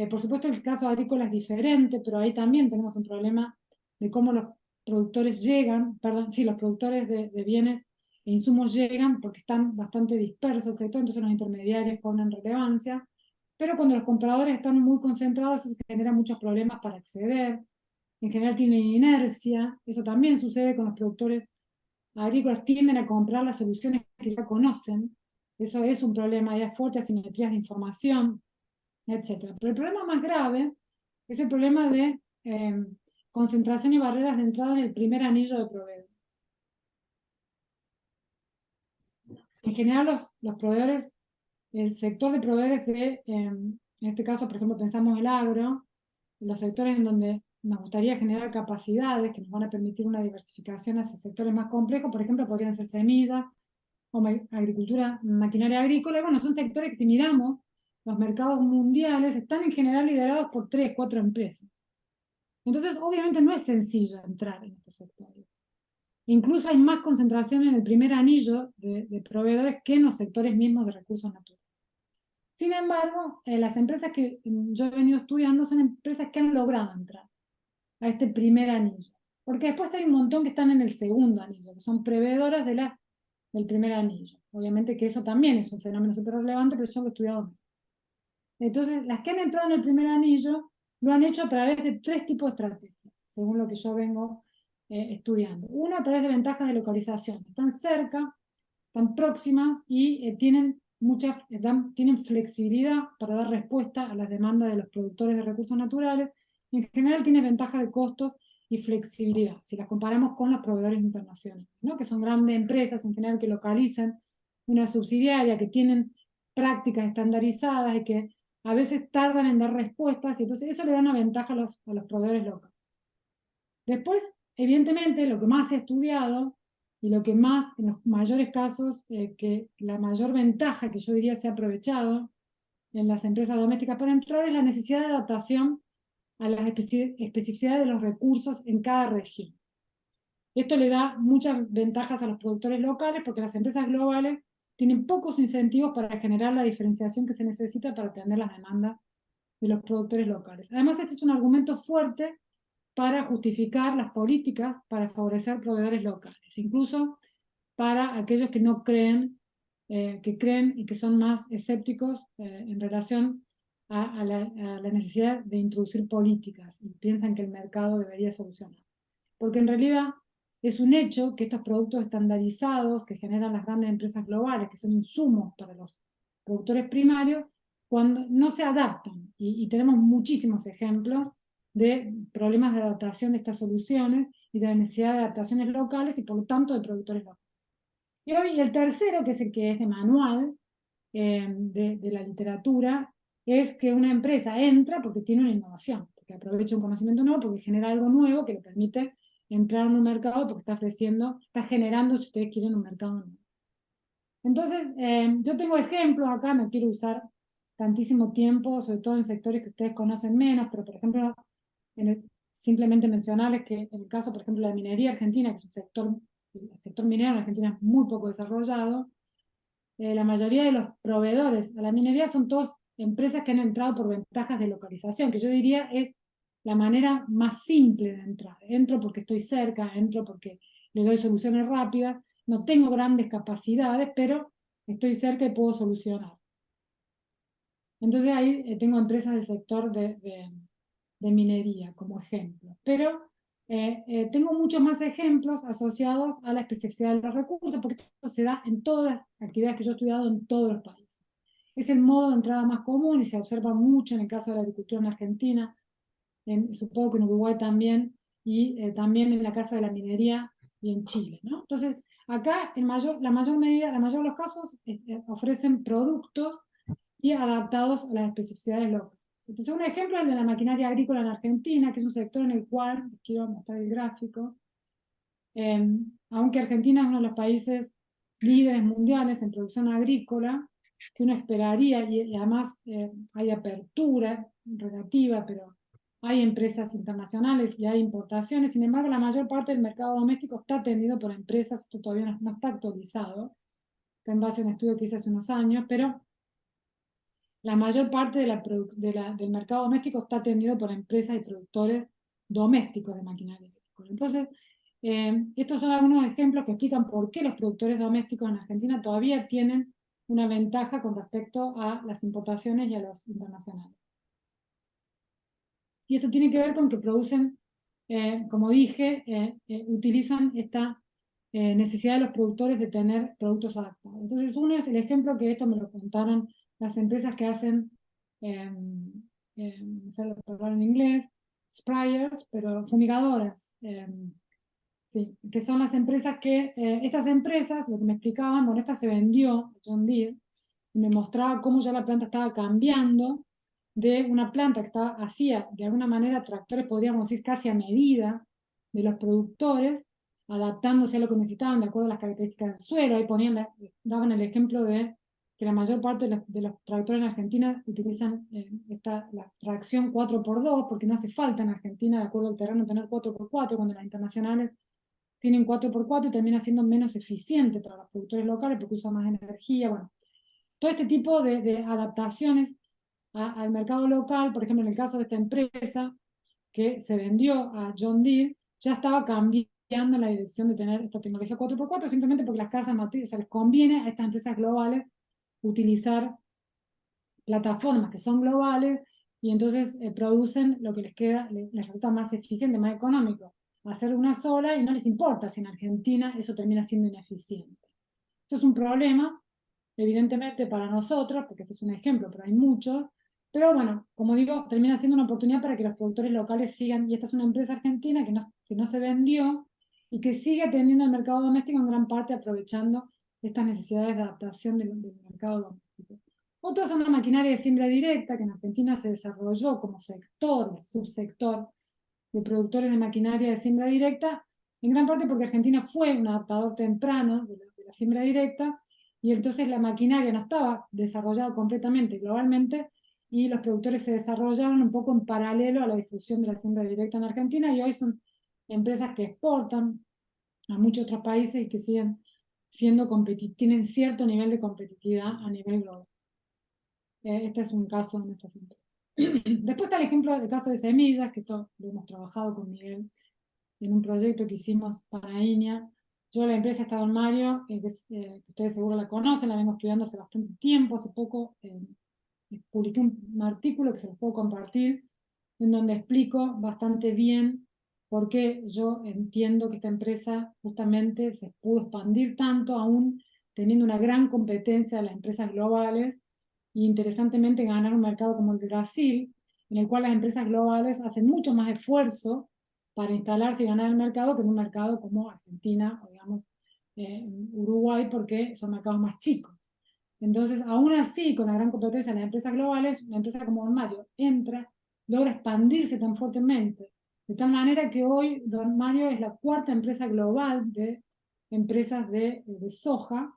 Por supuesto el caso agrícola es diferente, pero ahí también tenemos un problema de cómo los productores llegan, perdón, sí, los productores de bienes e insumos llegan porque están bastante dispersos el sector, entonces los intermediarios cobran relevancia, pero cuando los compradores están muy concentrados, eso genera muchos problemas para acceder. En general tienen inercia, eso también sucede con los productores agrícolas, tienden a comprar las soluciones que ya conocen, eso es un problema, hay fuertes asimetrías de información, etc. Pero el problema más grave es el problema de concentración y barreras de entrada en el primer anillo de proveedor. En general los proveedores, el sector de proveedores en este caso, por ejemplo, pensamos el agro, los sectores en donde nos gustaría generar capacidades que nos van a permitir una diversificación hacia sectores más complejos, por ejemplo, podrían ser semillas o agricultura, maquinaria agrícola. Bueno, son sectores que si miramos los mercados mundiales están en general liderados por 3, 4 empresas. Entonces, obviamente no es sencillo entrar en estos sectores. Incluso hay más concentración en el primer anillo de proveedores que en los sectores mismos de recursos naturales. Sin embargo, las empresas que yo he venido estudiando son empresas que han logrado entrar a este primer anillo. Porque después hay un montón que están en el segundo anillo, que son proveedoras del primer anillo. Obviamente que eso también es un fenómeno súper relevante, pero yo lo he estudiado más. Entonces, las que han entrado en el primer anillo lo han hecho a través de 3 tipos de estrategias, según lo que yo vengo estudiando. Uno, a través de ventajas de localización. Están cerca, están próximas y tienen flexibilidad para dar respuesta a las demandas de los productores de recursos naturales. En general tienen ventaja de costo y flexibilidad, si las comparamos con los proveedores internacionales, ¿no? Que son grandes empresas en general que localizan una subsidiaria, que tienen prácticas estandarizadas y que a veces tardan en dar respuestas, y entonces eso le da una ventaja a los proveedores locales. Después, evidentemente, lo que más he estudiado y lo que más, en los mayores casos, que la mayor ventaja que yo diría se ha aprovechado en las empresas domésticas para entrar es la necesidad de adaptación a las especificidades de los recursos en cada región. Esto le da muchas ventajas a los productores locales porque las empresas globales tienen pocos incentivos para generar la diferenciación que se necesita para atender las demandas de los productores locales. Además, este es un argumento fuerte para justificar las políticas para favorecer proveedores locales, incluso para aquellos que no creen, que creen y que son más escépticos en relación a la necesidad de introducir políticas y piensan que el mercado debería solucionar. Porque en realidad es un hecho que estos productos estandarizados que generan las grandes empresas globales, que son insumos para los productores primarios, cuando no se adaptan, y tenemos muchísimos ejemplos de problemas de adaptación de estas soluciones y de la necesidad de adaptaciones locales y por lo tanto de productores locales. Y el tercero, que es el que es de manual de la literatura, es que una empresa entra porque tiene una innovación, porque aprovecha un conocimiento nuevo, porque genera algo nuevo que le permite entrar en un mercado porque está ofreciendo, está generando, si ustedes quieren, un mercado nuevo. Entonces, yo tengo ejemplos acá, no quiero usar tantísimo tiempo, sobre todo en sectores que ustedes conocen menos, pero por ejemplo, simplemente mencionarles que en el caso, por ejemplo, de la minería argentina, que es un sector, el sector minero en Argentina es muy poco desarrollado, la mayoría de los proveedores a la minería son todas empresas que han entrado por ventajas de localización, que yo diría es la manera más simple de entrar. Entro porque estoy cerca, entro porque le doy soluciones rápidas, no tengo grandes capacidades, pero estoy cerca y puedo solucionar. Entonces ahí tengo empresas del sector de minería como ejemplo. Pero tengo muchos más ejemplos asociados a la especificidad de los recursos, porque esto se da en todas las actividades que yo he estudiado en todos los países. Es el modo de entrada más común y se observa mucho en el caso de la agricultura en Argentina, supongo que en Uruguay también, y también en la casa de la minería y en Chile, ¿no? Entonces, acá la mayor de los casos ofrecen productos y adaptados a las especificidades locales. Entonces, un ejemplo es el de la maquinaria agrícola en Argentina, que es un sector en el cual, les quiero mostrar el gráfico, aunque Argentina es uno de los países líderes mundiales en producción agrícola, que uno esperaría, y además hay apertura relativa, pero hay empresas internacionales y hay importaciones. Sin embargo, la mayor parte del mercado doméstico está atendido por empresas, esto todavía no está actualizado, está en base a un estudio que hice hace unos años, pero la mayor parte del mercado doméstico está atendido por empresas y productores domésticos de maquinaria agrícola. Entonces, estos son algunos ejemplos que explican por qué los productores domésticos en Argentina todavía tienen una ventaja con respecto a las importaciones y a los internacionales. Y esto tiene que ver con que producen, como dije, utilizan esta necesidad de los productores de tener productos adaptados. Entonces, uno es el ejemplo que esto me lo contaron las empresas que hacen, me sale la palabra en inglés, sprayers, pero fumigadoras. Sí, que son las empresas que, estas empresas, lo que me explicaban, bueno, esta se vendió, John Deere, y me mostraba cómo ya la planta estaba cambiando de una planta que hacía de alguna manera tractores, podríamos decir, casi a medida de los productores, adaptándose a lo que necesitaban de acuerdo a las características del suelo. Ahí daban el ejemplo de que la mayor parte de los tractores en Argentina utilizan la tracción 4x2, porque no hace falta en Argentina, de acuerdo al terreno, tener 4x4, cuando las internacionales tienen 4x4 y termina siendo menos eficiente para los productores locales porque usa más energía. Bueno, todo este tipo de adaptaciones al mercado local, por ejemplo, en el caso de esta empresa que se vendió a John Deere, ya estaba cambiando la dirección de tener esta tecnología 4x4, simplemente porque las casas matrices, o sea, les conviene a estas empresas globales utilizar plataformas que son globales y entonces producen lo que les resulta más eficiente, más económico, hacer una sola y no les importa si en Argentina eso termina siendo ineficiente. Eso es un problema, evidentemente, para nosotros, porque este es un ejemplo, pero hay muchos, pero bueno, como digo, termina siendo una oportunidad para que los productores locales sigan, y esta es una empresa argentina que no se vendió y que sigue atendiendo al mercado doméstico en gran parte aprovechando estas necesidades de adaptación del mercado doméstico. Otra es una maquinaria de siembra directa que en Argentina se desarrolló como sector, subsector de productores de maquinaria de siembra directa, en gran parte porque Argentina fue un adaptador temprano de la siembra directa, y entonces la maquinaria no estaba desarrollada completamente globalmente, y los productores se desarrollaron un poco en paralelo a la difusión de la siembra directa en Argentina, y hoy son empresas que exportan a muchos otros países y que siguen siendo tienen cierto nivel de competitividad a nivel global. Este es un caso de nuestras empresas. Después está el caso de semillas, que esto lo hemos trabajado con Miguel en un proyecto que hicimos para INEA. Yo la empresa Estado en Mario, que ustedes seguro la conocen, la vengo estudiando hace bastante tiempo. Hace poco publiqué un artículo que se los puedo compartir, en donde explico bastante bien por qué yo entiendo que esta empresa justamente se pudo expandir tanto, aún teniendo una gran competencia de las empresas globales, e interesantemente ganar un mercado como el de Brasil, en el cual las empresas globales hacen mucho más esfuerzo para instalarse y ganar el mercado que en un mercado como Argentina o digamos Uruguay, porque son mercados más chicos. Entonces, aún así, con la gran competencia de las empresas globales, una empresa como Don Mario entra, logra expandirse tan fuertemente, de tal manera que hoy Don Mario es la cuarta empresa global de empresas de soja,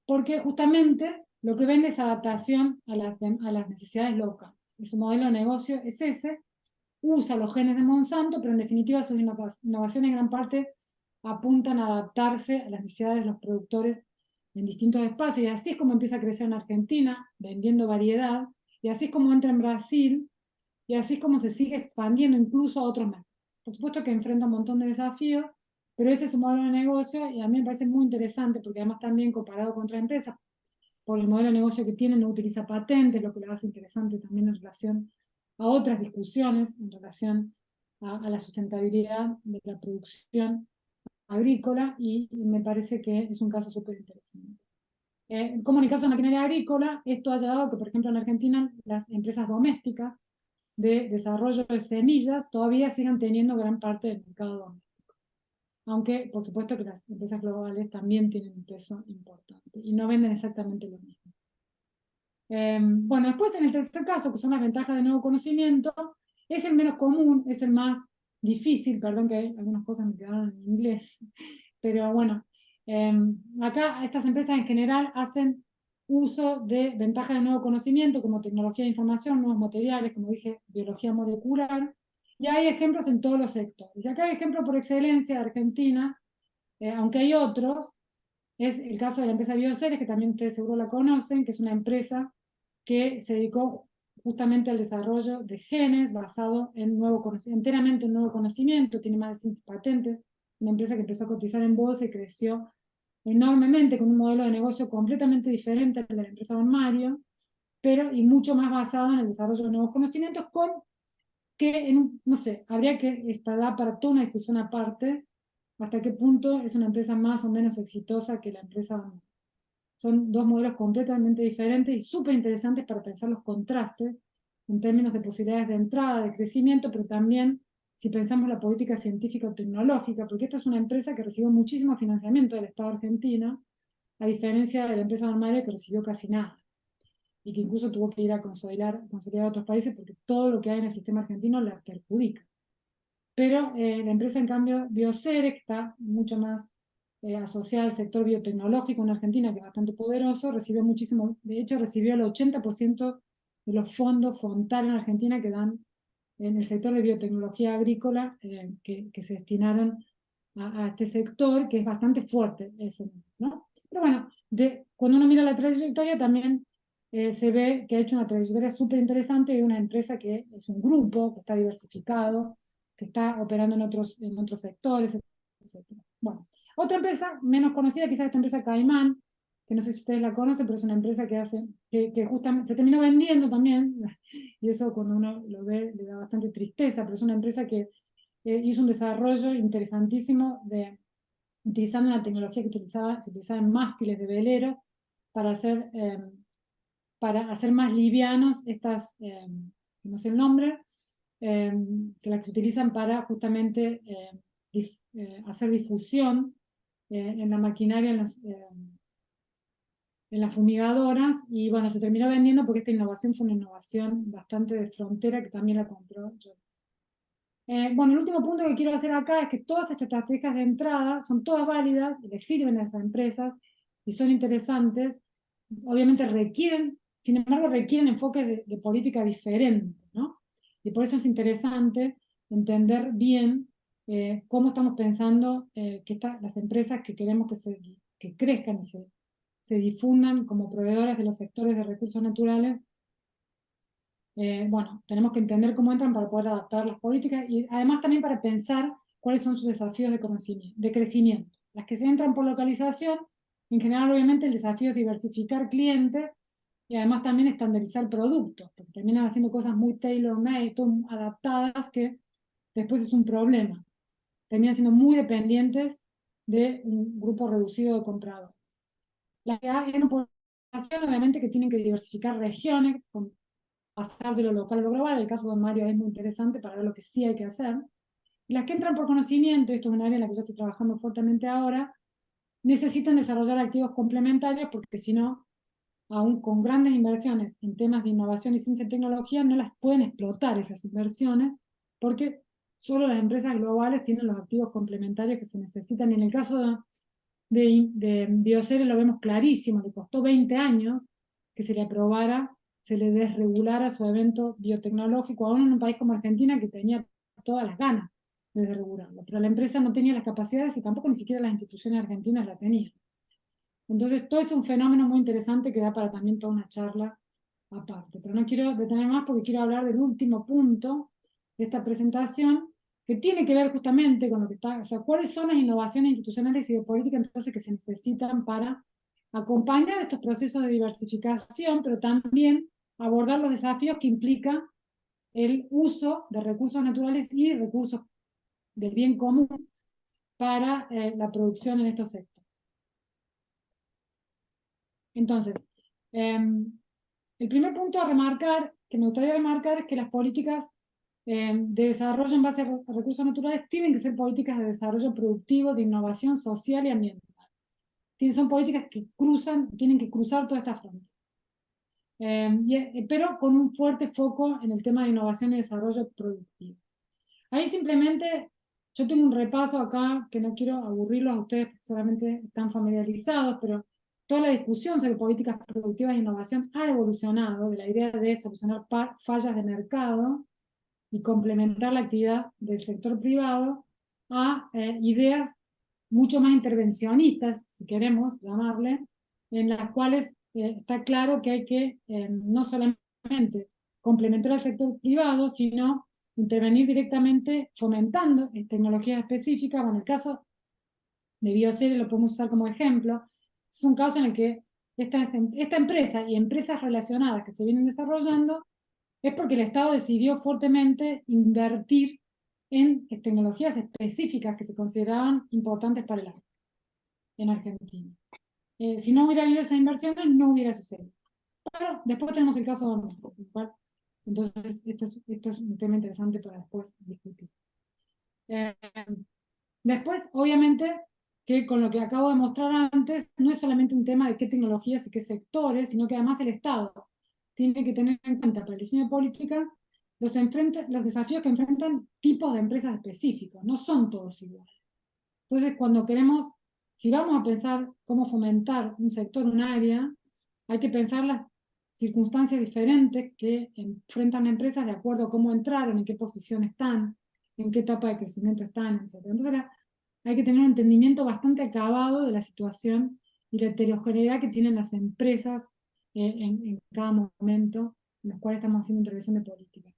porque justamente lo que vende es adaptación a las necesidades locales. Y su modelo de negocio es ese, usa los genes de Monsanto, pero en definitiva sus innovaciones en gran parte apuntan a adaptarse a las necesidades de los productores en distintos espacios, y así es como empieza a crecer en Argentina, vendiendo variedad, y así es como entra en Brasil, y así es como se sigue expandiendo incluso a otros mercados. Por supuesto que enfrenta un montón de desafíos, pero ese es su modelo de negocio, y a mí me parece muy interesante, porque además también comparado con otras empresas, por el modelo de negocio que tiene, no utiliza patentes, lo que le hace interesante también en relación a otras discusiones, en relación a la sustentabilidad de la producción agrícola, y me parece que es un caso súper interesante. Como en el caso de maquinaria agrícola, esto ha llevado a que, por ejemplo, en Argentina, las empresas domésticas de desarrollo de semillas todavía sigan teniendo gran parte del mercado doméstico. Aunque, por supuesto, que las empresas globales también tienen un peso importante y no venden exactamente lo mismo. Bueno, después en el tercer caso, que son las ventajas de nuevo conocimiento, es el menos común, es el más difícil, perdón que hay algunas cosas me quedaron en inglés, pero bueno, acá estas empresas en general hacen uso de ventajas de nuevo conocimiento, como tecnología de información, nuevos materiales, como dije, biología molecular, y hay ejemplos en todos los sectores. Y acá hay ejemplo por excelencia de Argentina, aunque hay otros, es el caso de la empresa Bioceres, que también ustedes seguro la conocen, que es una empresa que se dedicó justamente al desarrollo de genes basado en enteramente en nuevo conocimiento, tiene más de 100 patentes, una empresa que empezó a cotizar en bolsa y creció enormemente con un modelo de negocio completamente diferente al de la empresa Don Mario, pero y mucho más basado en el desarrollo de nuevos conocimientos, con que, no sé, habría que estar para toda una discusión aparte, hasta qué punto es una empresa más o menos exitosa que la empresa Don Mario. Son dos modelos completamente diferentes y súper interesantes para pensar los contrastes en términos de posibilidades de entrada, de crecimiento, pero también si pensamos la política científica o tecnológica, porque esta es una empresa que recibió muchísimo financiamiento del Estado argentino, a diferencia de la empresa normal que recibió casi nada, y que incluso tuvo que ir a consolidar a otros países porque todo lo que hay en el sistema argentino la perjudica. Pero la empresa, en cambio, Bioceres, que está mucho más asociada al sector biotecnológico en Argentina, que es bastante poderoso, recibió muchísimo, de hecho recibió el 80% de los fondos Fontal en Argentina que dan en el sector de biotecnología agrícola, que se destinaron a este sector, que es bastante fuerte ese, ¿no? Pero bueno, cuando uno mira la trayectoria también se ve que ha hecho una trayectoria súper interesante de una empresa que es un grupo, que está diversificado, que está operando en otros sectores, etc. Bueno, otra empresa menos conocida, quizás esta empresa Caimán, que no sé si ustedes la conocen, pero es una empresa que justamente se terminó vendiendo también, y eso cuando uno lo ve le da bastante tristeza, pero es una empresa que hizo un desarrollo interesantísimo utilizando una tecnología que se utilizaba en mástiles de velero para hacer más livianos estas, no sé el nombre, que las que se utilizan para justamente hacer difusión en la maquinaria, en las fumigadoras, y bueno, se terminó vendiendo porque esta innovación fue una innovación bastante de frontera que también la compró yo. Bueno, el último punto que quiero hacer acá es que todas estas estrategias de entrada son todas válidas y les sirven a esas empresas y son interesantes. Obviamente sin embargo, requieren enfoques de política diferentes, ¿no? Y por eso es interesante entender bien cómo estamos pensando que las empresas que queremos que crezcan y se difundan como proveedoras de los sectores de recursos naturales. Bueno, tenemos que entender cómo entran para poder adaptar las políticas y además también para pensar cuáles son sus desafíos de crecimiento. Las que se entran por localización, en general obviamente el desafío es diversificar clientes y además también estandarizar productos, porque terminan haciendo cosas muy tailor-made, adaptadas, que después es un problema. Terminan siendo muy dependientes de un grupo reducido de compradores. Las que entran por localización, obviamente que tienen que diversificar regiones, pasar de lo local a lo global. El caso de Don Mario es muy interesante para ver lo que sí hay que hacer. Y las que entran por conocimiento, y esto es un área en la que yo estoy trabajando fuertemente ahora, necesitan desarrollar activos complementarios porque si no, aún con grandes inversiones en temas de innovación y ciencia y tecnología, no las pueden explotar esas inversiones porque solo las empresas globales tienen los activos complementarios que se necesitan. Y en el caso de Bioceres lo vemos clarísimo, le costó 20 años que se le aprobara, se le desregulara su evento biotecnológico, aún en un país como Argentina que tenía todas las ganas de desregularlo, pero la empresa no tenía las capacidades y tampoco ni siquiera las instituciones argentinas la tenían. Entonces todo es un fenómeno muy interesante que da para también toda una charla aparte, pero no quiero detener más porque quiero hablar del último punto de esta presentación, que tiene que ver justamente con lo que está, o sea, cuáles son las innovaciones institucionales y de política entonces que se necesitan para acompañar estos procesos de diversificación, pero también abordar los desafíos que implica el uso de recursos naturales y recursos del bien común para la producción en estos sectores. Entonces, el primer punto a remarcar, que me gustaría remarcar, es que las políticas de desarrollo en base a recursos naturales tienen que ser políticas de desarrollo productivo, de innovación social y ambiental. Son políticas que tienen que cruzar toda esta frontera. Pero con un fuerte foco en el tema de innovación y desarrollo productivo. Ahí simplemente, yo tengo un repaso acá, que no quiero aburrirlos a ustedes, porque solamente están familiarizados, pero toda la discusión sobre políticas productivas e innovación ha evolucionado de la idea de solucionar fallas de mercado y complementar la actividad del sector privado a ideas mucho más intervencionistas, si queremos llamarle, en las cuales está claro que hay que no solamente complementar al sector privado, sino intervenir directamente fomentando tecnologías específicas. Bueno, el caso de Bioceres lo podemos usar como ejemplo. Es un caso en el que esta empresa y empresas relacionadas que se vienen desarrollando es porque el Estado decidió fuertemente invertir en tecnologías específicas que se consideraban importantes para el agro en Argentina. Si no hubiera habido esas inversiones, no hubiera sucedido. Pero después tenemos el caso de Normal. Entonces, esto es un tema interesante para después discutir. Después, obviamente, que con lo que acabo de mostrar antes, no es solamente un tema de qué tecnologías y qué sectores, sino que además el Estado tiene que tener en cuenta para el diseño de políticas los desafíos que enfrentan tipos de empresas específicos, no son todos iguales. Entonces, cuando queremos, si vamos a pensar cómo fomentar un sector, un área, hay que pensar las circunstancias diferentes que enfrentan empresas de acuerdo a cómo entraron, en qué posición están, en qué etapa de crecimiento están, etc. Entonces hay que tener un entendimiento bastante acabado de la situación y la heterogeneidad que tienen las empresas en cada momento en los cuales estamos haciendo intervención de política.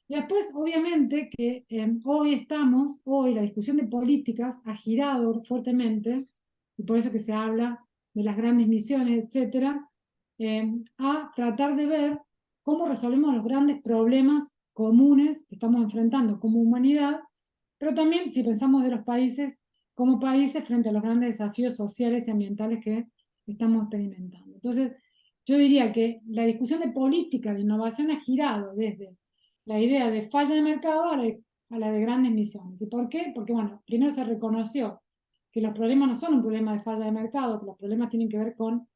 Y después, obviamente, que hoy la discusión de políticas ha girado fuertemente, y por eso que se habla de las grandes misiones, etcétera, a tratar de ver cómo resolvemos los grandes problemas comunes que estamos enfrentando como humanidad, pero también si pensamos de los países como países frente a los grandes desafíos sociales y ambientales que estamos experimentando. Entonces, yo diría que la discusión de política de innovación ha girado desde la idea de falla de mercado a la de grandes misiones. ¿Y por qué? Porque, bueno, primero se reconoció que los problemas no son un problema de falla de mercado, que los problemas tienen que ver con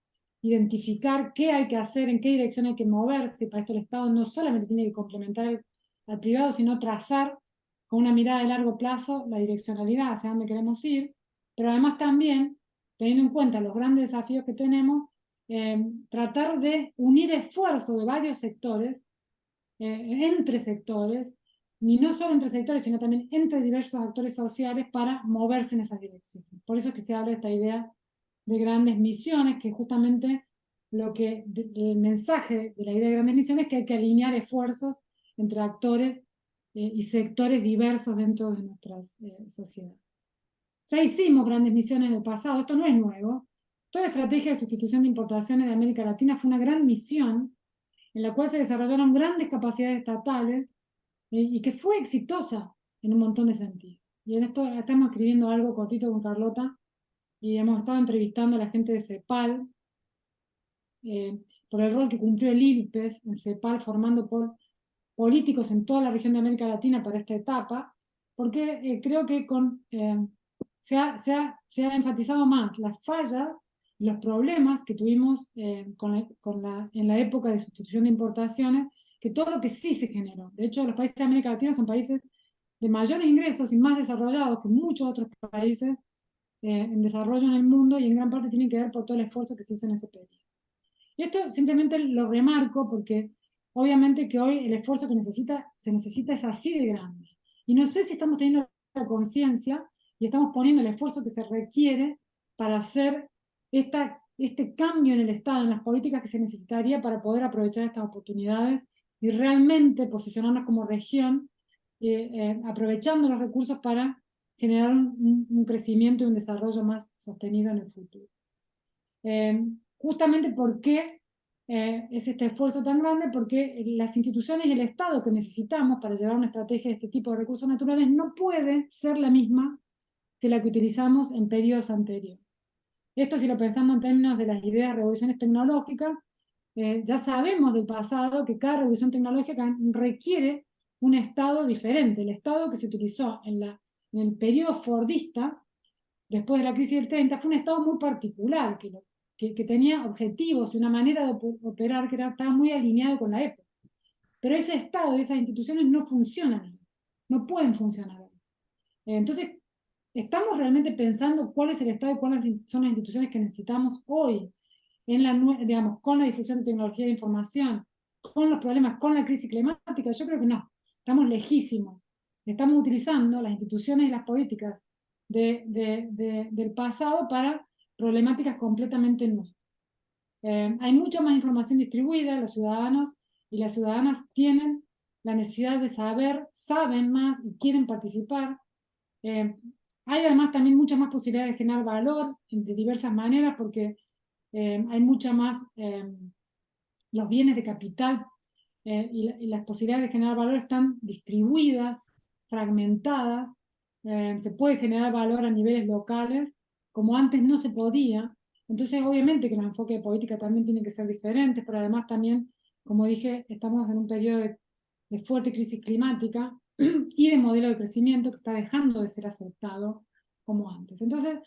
identificar qué hay que hacer, en qué dirección hay que moverse. Para esto el Estado no solamente tiene que complementar al privado, sino trazar con una mirada de largo plazo la direccionalidad hacia dónde queremos ir, pero además también, teniendo en cuenta los grandes desafíos que tenemos, tratar de unir esfuerzos de varios sectores, entre sectores, ni no solo entre sectores, sino también entre diversos actores sociales para moverse en esas direcciones. Por eso es que se habla de esta idea de grandes misiones, que justamente el mensaje de la idea de grandes misiones es que hay que alinear esfuerzos entre actores y sectores diversos dentro de nuestras sociedades. Ya hicimos grandes misiones en el pasado, esto no es nuevo. Toda la estrategia de sustitución de importaciones de América Latina fue una gran misión en la cual se desarrollaron grandes capacidades estatales y que fue exitosa en un montón de sentidos. Y en esto estamos escribiendo algo cortito con Carlota y hemos estado entrevistando a la gente de CEPAL por el rol que cumplió el ILPES en CEPAL, formando por políticos en toda la región de América Latina para esta etapa, porque creo que se ha enfatizado más las fallas y los problemas que tuvimos en la época de sustitución de importaciones, que todo lo que sí se generó. De hecho, los países de América Latina son países de mayores ingresos y más desarrollados que muchos otros países en desarrollo en el mundo, y en gran parte tienen que ver por todo el esfuerzo que se hizo en ese periodo. Y esto simplemente lo remarco porque obviamente que hoy el esfuerzo que se necesita es así de grande. Y no sé si estamos teniendo la conciencia y estamos poniendo el esfuerzo que se requiere para hacer este cambio en el Estado, en las políticas que se necesitaría para poder aprovechar estas oportunidades y realmente posicionarnos como región, aprovechando los recursos para generar un crecimiento y un desarrollo más sostenido en el futuro. Justamente porque es este esfuerzo tan grande, porque las instituciones y el Estado que necesitamos para llevar una estrategia de este tipo de recursos naturales no puede ser la misma que la que utilizamos en periodos anteriores. Esto, si lo pensamos en términos de las ideas de revoluciones tecnológicas, ya sabemos del pasado que cada revolución tecnológica requiere un Estado diferente. El Estado que se utilizó en el periodo fordista, después de la crisis del 30, fue un Estado muy particular, que tenía objetivos y una manera de operar que estaba muy alineado con la época. Pero ese Estado y esas instituciones no funcionan, no pueden funcionar. Entonces, ¿estamos realmente pensando cuál es el Estado y cuáles son las instituciones que necesitamos hoy, digamos, con la difusión de tecnología de información, con los problemas, con la crisis climática? Yo creo que no, estamos lejísimos. Estamos utilizando las instituciones y las políticas del pasado para problemáticas completamente nuevas. Hay mucha más información distribuida, los ciudadanos y las ciudadanas tienen la necesidad de saber, saben más y quieren participar. Hay además también muchas más posibilidades de generar valor de diversas maneras, porque hay mucha más, los bienes de capital y las posibilidades de generar valor están distribuidas, fragmentadas. Se puede generar valor a niveles locales, como antes no se podía. Entonces, obviamente que los enfoques de política también tienen que ser diferentes, pero además también, como dije, estamos en un periodo de fuerte crisis climática y de modelo de crecimiento que está dejando de ser aceptado como antes. Entonces,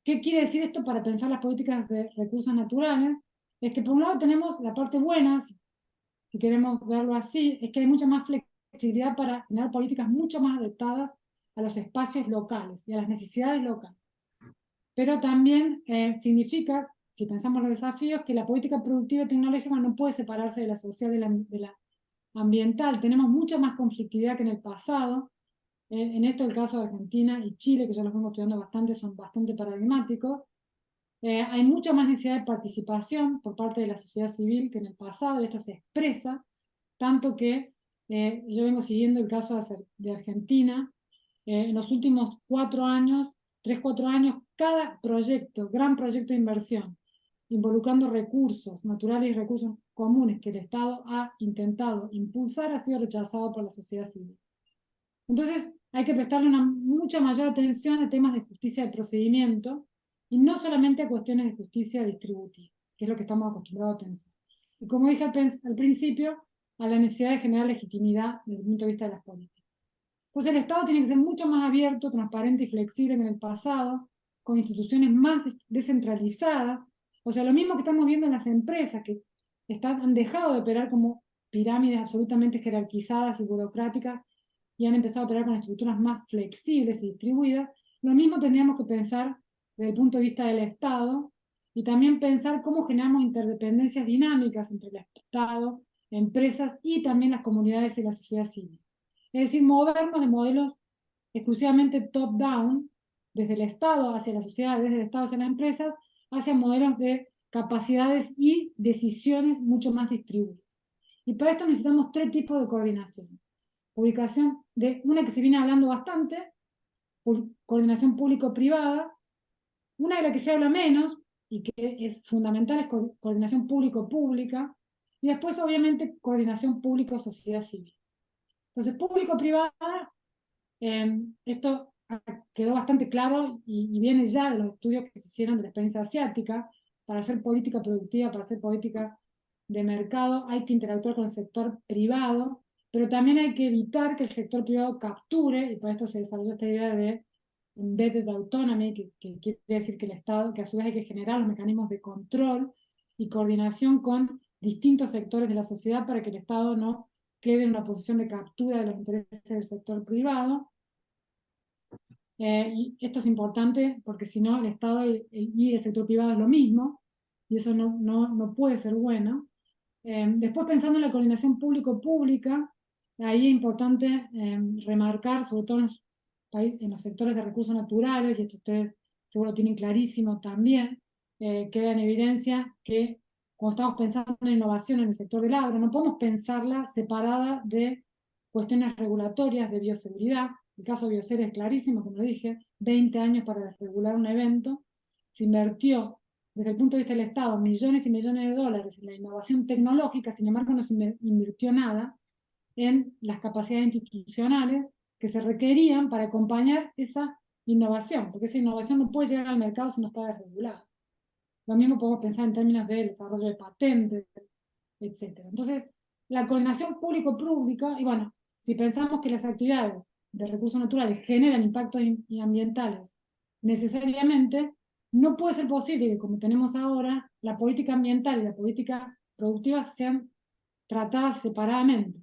¿qué quiere decir esto para pensar las políticas de recursos naturales? Es que por un lado tenemos la parte buena, si queremos verlo así, es que hay mucha más flexibilidad para generar políticas mucho más adaptadas a los espacios locales y a las necesidades locales. Pero también significa, si pensamos los desafíos, que la política productiva y tecnológica no puede separarse de la social, de la ambiental. Tenemos mucha más conflictividad que en el pasado. En esto el caso de Argentina y Chile, que yo los vengo estudiando bastante, son bastante paradigmáticos. Hay mucha más necesidad de participación por parte de la sociedad civil que en el pasado, y esto se expresa, tanto que yo vengo siguiendo el caso de Argentina. En los últimos 4 años, 3-4 años, cada proyecto, gran proyecto de inversión, involucrando recursos naturales y recursos comunes que el Estado ha intentado impulsar, ha sido rechazado por la sociedad civil. Entonces, hay que prestarle mucha mayor atención a temas de justicia de procedimiento y no solamente a cuestiones de justicia distributiva, que es lo que estamos acostumbrados a pensar. Y como dije al principio, a la necesidad de generar legitimidad desde el punto de vista de las políticas. Entonces, el Estado tiene que ser mucho más abierto, transparente y flexible que en el pasado, con instituciones más descentralizadas. O sea, lo mismo que estamos viendo en las empresas, que han dejado de operar como pirámides absolutamente jerarquizadas y burocráticas, y han empezado a operar con estructuras más flexibles y distribuidas. Lo mismo tendríamos que pensar desde el punto de vista del Estado, y también pensar cómo generamos interdependencias dinámicas entre el Estado, empresas y también las comunidades y la sociedad civil. Es decir, movernos de modelos exclusivamente top-down, desde el Estado hacia la sociedad, desde el Estado hacia las empresas, hacia modelos de capacidades y decisiones mucho más distribuidas. Y para esto necesitamos tres tipos de coordinación. Ubicación de una que se viene hablando bastante, coordinación público-privada, una de la que se habla menos y que es fundamental es coordinación público-pública, y después obviamente coordinación público-sociedad civil. Entonces, público-privada, esto quedó bastante claro y viene ya de los estudios que se hicieron de la experiencia asiática. Para hacer política productiva, para hacer política de mercado, hay que interactuar con el sector privado, pero también hay que evitar que el sector privado capture, y para esto se desarrolló esta idea de embedded autonomy, que quiere decir que el Estado, que a su vez hay que generar los mecanismos de control y coordinación con distintos sectores de la sociedad para que el Estado no quede en una posición de captura de los intereses del sector privado. Y esto es importante porque si no el Estado y el sector privado es lo mismo, y eso no puede ser bueno. Después, pensando en la coordinación público-pública, ahí es importante remarcar, sobre todo en los sectores de recursos naturales, y esto ustedes seguro tienen clarísimo también, queda en evidencia que cuando estamos pensando en innovación en el sector del agro, no podemos pensarla separada de cuestiones regulatorias de bioseguridad. El caso de Bioser es clarísimo, como dije, 20 años para regular un evento. Se invirtió, desde el punto de vista del Estado, millones y millones de dólares en la innovación tecnológica, sin embargo no se invirtió nada en las capacidades institucionales que se requerían para acompañar esa innovación, porque esa innovación no puede llegar al mercado si no está desregulada. Lo mismo podemos pensar en términos de desarrollo de patentes, etc. Entonces, la coordinación público-pública, y bueno, si pensamos que las actividades de recursos naturales generan impactos ambientales necesariamente, no puede ser posible que, como tenemos ahora, la política ambiental y la política productiva sean tratadas separadamente.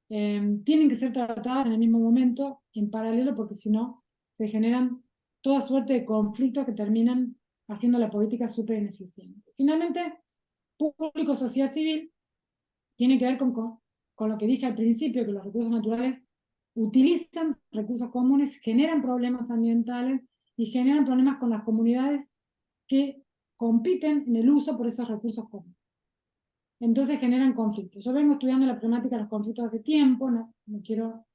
Tienen que ser tratadas en el mismo momento, en paralelo, porque si no, se generan toda suerte de conflictos que terminan haciendo la política súper ineficiente. Finalmente, público-sociedad civil tiene que ver con lo que dije al principio, que los recursos naturales utilizan recursos comunes, generan problemas ambientales y generan problemas con las comunidades que compiten en el uso por esos recursos comunes. Entonces generan conflictos. Yo vengo estudiando la problemática de los conflictos hace tiempo, no quiero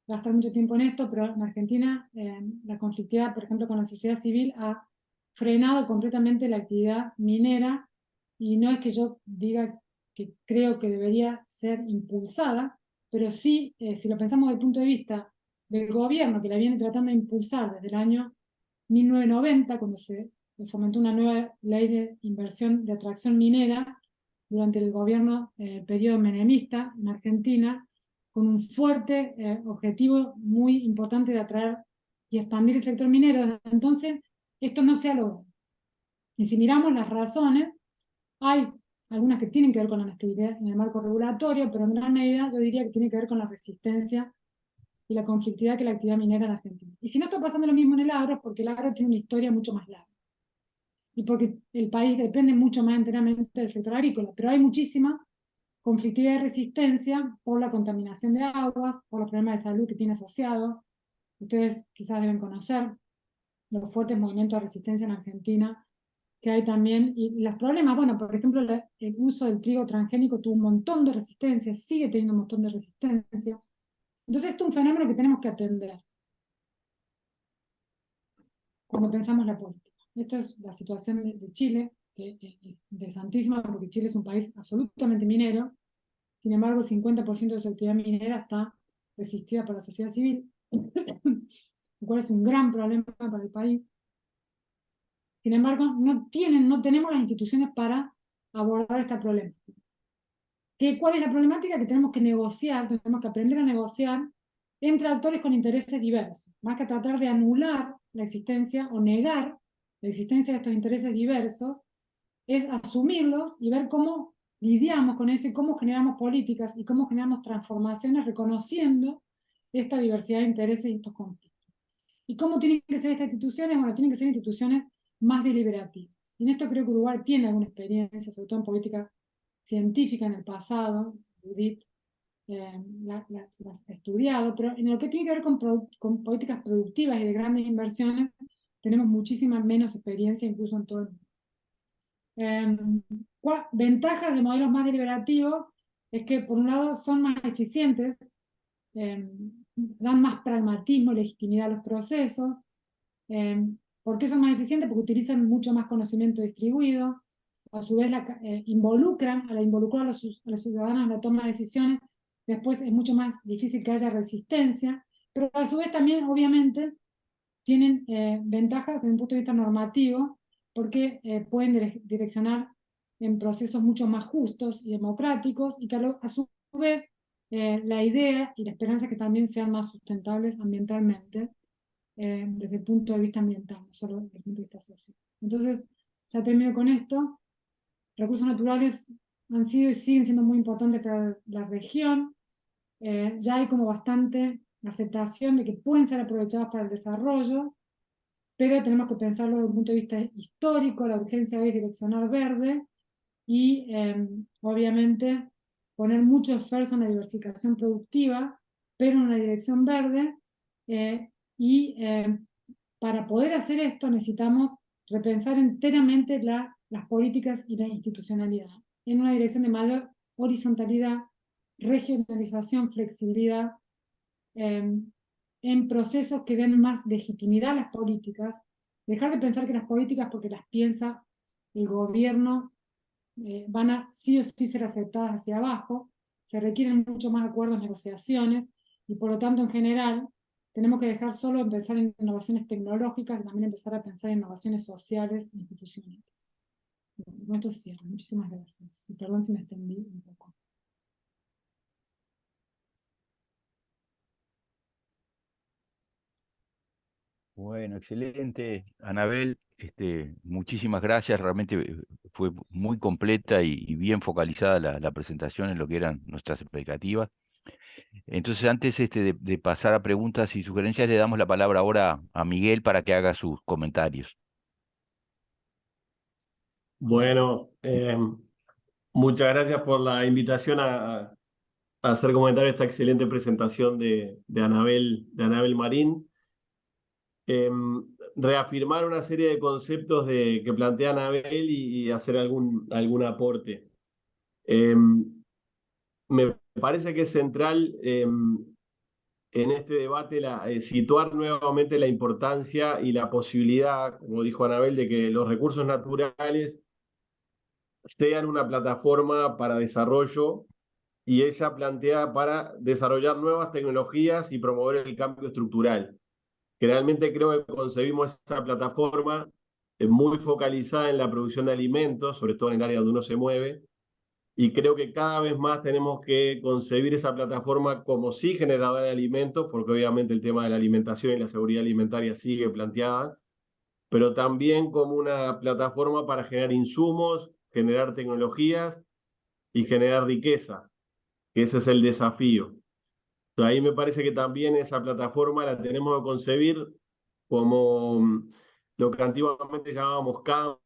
gastar mucho tiempo en esto, pero en Argentina la conflictividad, por ejemplo, con la sociedad civil ha frenado completamente la actividad minera, y no es que yo diga que creo que debería ser impulsada, pero sí, si lo pensamos desde el punto de vista del gobierno, que la viene tratando de impulsar desde el año 1990, cuando se fomentó una nueva ley de inversión de atracción minera, durante el gobierno periodo menemista en Argentina, con un fuerte objetivo muy importante de atraer y expandir el sector minero. Desde entonces, esto no se ha logrado. Y si miramos las razones, hay algunas que tienen que ver con la inestabilidad en el marco regulatorio, pero en gran medida yo diría que tiene que ver con la resistencia y la conflictividad que la actividad minera en Argentina. Y si no está pasando lo mismo en el agro, es porque el agro tiene una historia mucho más larga, y porque el país depende mucho más enteramente del sector agrícola, pero hay muchísima conflictividad y resistencia por la contaminación de aguas, por los problemas de salud que tiene asociado. Ustedes quizás deben conocer los fuertes movimientos de resistencia en Argentina que hay también, y los problemas, bueno, por ejemplo, el uso del trigo transgénico tuvo un montón de resistencia, sigue teniendo un montón de resistencia. Entonces, esto es un fenómeno que tenemos que atender cuando pensamos la política. Esta es la situación de Chile, que es interesantísima porque Chile es un país absolutamente minero. Sin embargo, el 50% de su actividad minera está resistida por la sociedad civil, lo cual es un gran problema para el país. Sin embargo, no tenemos las instituciones para abordar esta problemática. ¿Cuál es la problemática? Que tenemos que negociar, tenemos que aprender a negociar entre actores con intereses diversos, más que tratar de anular la existencia o negar la existencia de estos intereses diversos, es asumirlos y ver cómo lidiamos con eso y cómo generamos políticas y cómo generamos transformaciones reconociendo esta diversidad de intereses y estos conflictos. ¿Y cómo tienen que ser estas instituciones? Bueno, tienen que ser instituciones más deliberativas. Y en esto creo que Uruguay tiene alguna experiencia, sobre todo en política científica en el pasado. Judith las he estudiado, pero en lo que tiene que ver con políticas productivas y de grandes inversiones, tenemos muchísima menos experiencia incluso en todo el mundo. Ventajas de modelos más deliberativos es que por un lado son más eficientes, dan más pragmatismo, legitimidad a los procesos. ¿Por qué son más eficientes? Porque utilizan mucho más conocimiento distribuido, a su vez involucran a los ciudadanos en la toma de decisiones, después es mucho más difícil que haya resistencia, pero a su vez también obviamente tienen ventajas desde un punto de vista normativo, porque pueden direccionar en procesos mucho más justos y democráticos, y que a su vez la idea y la esperanza es que también sean más sustentables ambientalmente, desde el punto de vista ambiental, no solo desde el punto de vista social. Entonces, ya termino con esto. Recursos naturales han sido y siguen siendo muy importantes para la región. Ya hay como bastante aceptación de que pueden ser aprovechados para el desarrollo, pero tenemos que pensarlo desde un punto de vista histórico. La urgencia hoy es direccionar verde y obviamente poner mucho esfuerzo en la diversificación productiva, pero en una dirección verde, y para poder hacer esto necesitamos repensar enteramente las políticas y la institucionalidad en una dirección de mayor horizontalidad, regionalización, flexibilidad, en procesos que den más legitimidad a las políticas, dejar de pensar que las políticas, porque las piensa el gobierno, van a sí o sí ser aceptadas hacia abajo. Se requieren mucho más acuerdos, negociaciones, y por lo tanto en general tenemos que dejar solo de pensar en innovaciones tecnológicas y también empezar a pensar en innovaciones sociales e institucionales. Bueno, con esto cierro. Muchísimas gracias. Y perdón si me extendí un poco. Bueno, excelente, Anabel. Muchísimas gracias. Realmente fue muy completa y bien focalizada la presentación en lo que eran nuestras expectativas. Entonces, antes de pasar a preguntas y sugerencias, le damos la palabra ahora a Miguel para que haga sus comentarios. Bueno, muchas gracias por la invitación a hacer comentario esta excelente presentación de Anabel Marín. Reafirmar una serie de conceptos que plantea Anabel y hacer algún aporte. Me parece que es central en este debate situar nuevamente la importancia y la posibilidad, como dijo Anabel, de que los recursos naturales sean una plataforma para desarrollo, y ella plantea para desarrollar nuevas tecnologías y promover el cambio estructural. Generalmente creo que concebimos esa plataforma muy focalizada en la producción de alimentos, sobre todo en el área donde uno se mueve, y creo que cada vez más tenemos que concebir esa plataforma como sí generadora de alimentos, porque obviamente el tema de la alimentación y la seguridad alimentaria sigue planteada, pero también como una plataforma para generar insumos, generar tecnologías y generar riqueza, que ese es el desafío. Entonces, ahí me parece que también esa plataforma la tenemos que concebir como lo que antiguamente llamábamos campo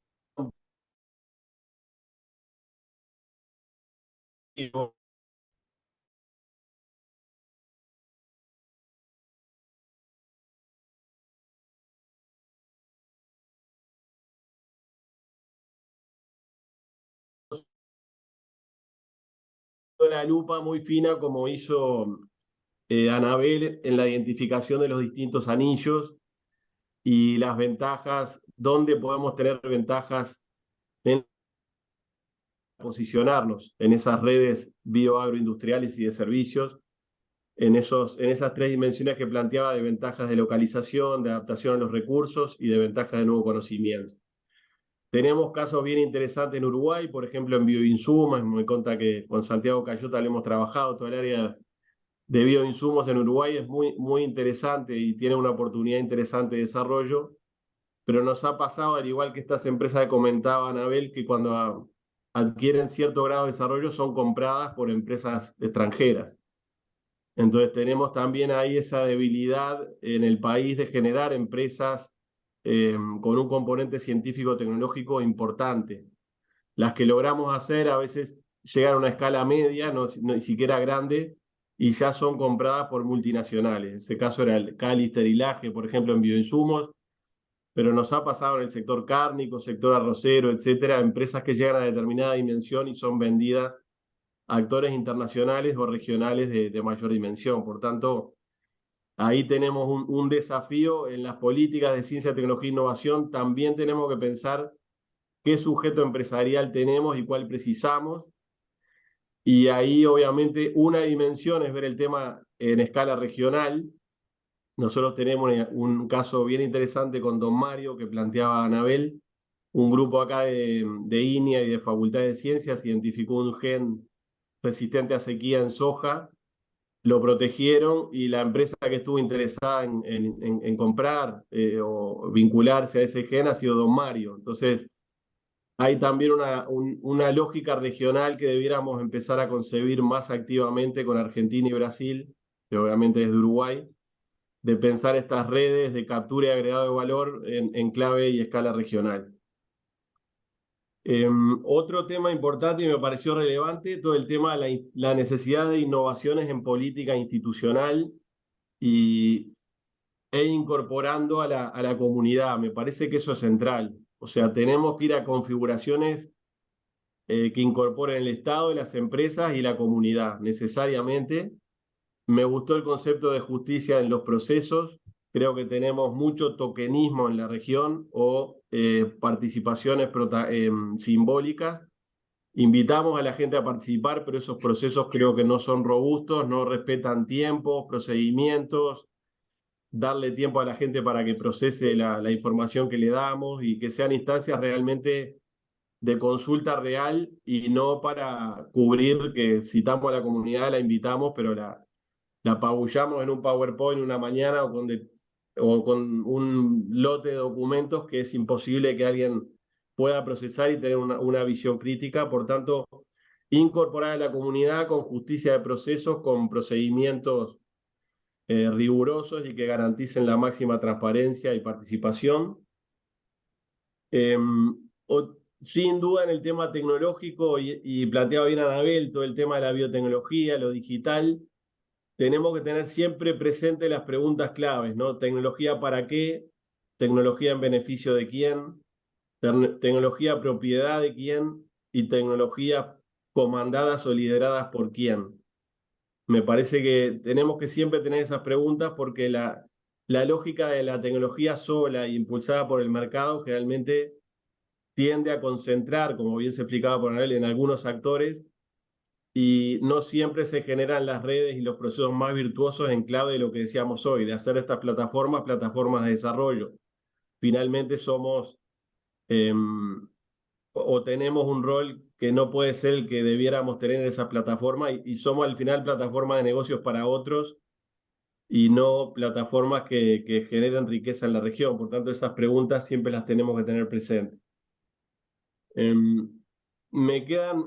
la lupa muy fina, como hizo Anabel en la identificación de los distintos anillos y las ventajas, dónde podemos tener ventajas en posicionarnos en esas redes bioagroindustriales y de servicios, en esas tres dimensiones que planteaba, de ventajas de localización, de adaptación a los recursos y de ventajas de nuevo conocimiento. Tenemos casos bien interesantes en Uruguay, por ejemplo en bioinsumos. Me conta que con Santiago Cayota le hemos trabajado. Todo el área de bioinsumos en Uruguay es muy interesante y tiene una oportunidad interesante de desarrollo, pero nos ha pasado, al igual que estas empresas que comentaba Anabel, que cuando adquieren cierto grado de desarrollo son compradas por empresas extranjeras. Entonces tenemos también ahí esa debilidad en el país de generar empresas con un componente científico-tecnológico importante. Las que logramos hacer a veces llegan a una escala media, no ni siquiera grande, y ya son compradas por multinacionales. En este caso era el Cali Esterilaje, por ejemplo, en bioinsumos, pero nos ha pasado en el sector cárnico, sector arrocero, etcétera, empresas que llegan a determinada dimensión y son vendidas a actores internacionales o regionales de mayor dimensión. Por tanto, ahí tenemos un desafío en las políticas de ciencia, tecnología e innovación. También tenemos que pensar qué sujeto empresarial tenemos y cuál precisamos. Y ahí, obviamente, una dimensión es ver el tema en escala regional. Nosotros tenemos un caso bien interesante con Don Mario que planteaba Anabel. Un grupo acá de INIA y de Facultad de Ciencias identificó un gen resistente a sequía en soja, lo protegieron y la empresa que estuvo interesada en comprar o vincularse a ese gen ha sido Don Mario. Entonces, hay también una lógica regional que debiéramos empezar a concebir más activamente con Argentina y Brasil, que obviamente es de Uruguay, de pensar estas redes de captura y agregado de valor en clave y escala regional. Otro tema importante y me pareció relevante, todo el tema de la necesidad de innovaciones en política institucional e incorporando a la comunidad. Me parece que eso es central. O sea, tenemos que ir a configuraciones que incorporen el Estado, las empresas y la comunidad, necesariamente. Me gustó el concepto de justicia en los procesos. Creo que tenemos mucho tokenismo en la región o participaciones simbólicas. Invitamos a la gente a participar, pero esos procesos creo que no son robustos, no respetan tiempos, procedimientos, darle tiempo a la gente para que procese la información que le damos y que sean instancias realmente de consulta real y no para cubrir que citamos a la comunidad, la invitamos, pero la apabullamos en un PowerPoint una mañana o con un lote de documentos que es imposible que alguien pueda procesar y tener una visión crítica. Por tanto, incorporar a la comunidad con justicia de procesos, con procedimientos rigurosos y que garanticen la máxima transparencia y participación. Sin duda en el tema tecnológico, y planteaba bien Anabel, todo el tema de la biotecnología, lo digital, tenemos que tener siempre presente las preguntas claves, ¿no? Tecnología para qué, tecnología en beneficio de quién, tecnología propiedad de quién y tecnología comandadas o lideradas por quién. Me parece que tenemos que siempre tener esas preguntas porque la lógica de la tecnología sola e impulsada por el mercado generalmente tiende a concentrar, como bien se explicaba por Anabel, en algunos actores y no siempre se generan las redes y los procesos más virtuosos en clave de lo que decíamos hoy, de hacer estas plataformas de desarrollo. Finalmente somos o tenemos un rol que no puede ser el que debiéramos tener en esa plataforma y somos al final plataformas de negocios para otros y no plataformas que generen riqueza en la región. Por tanto, esas preguntas siempre las tenemos que tener presentes. Me quedan,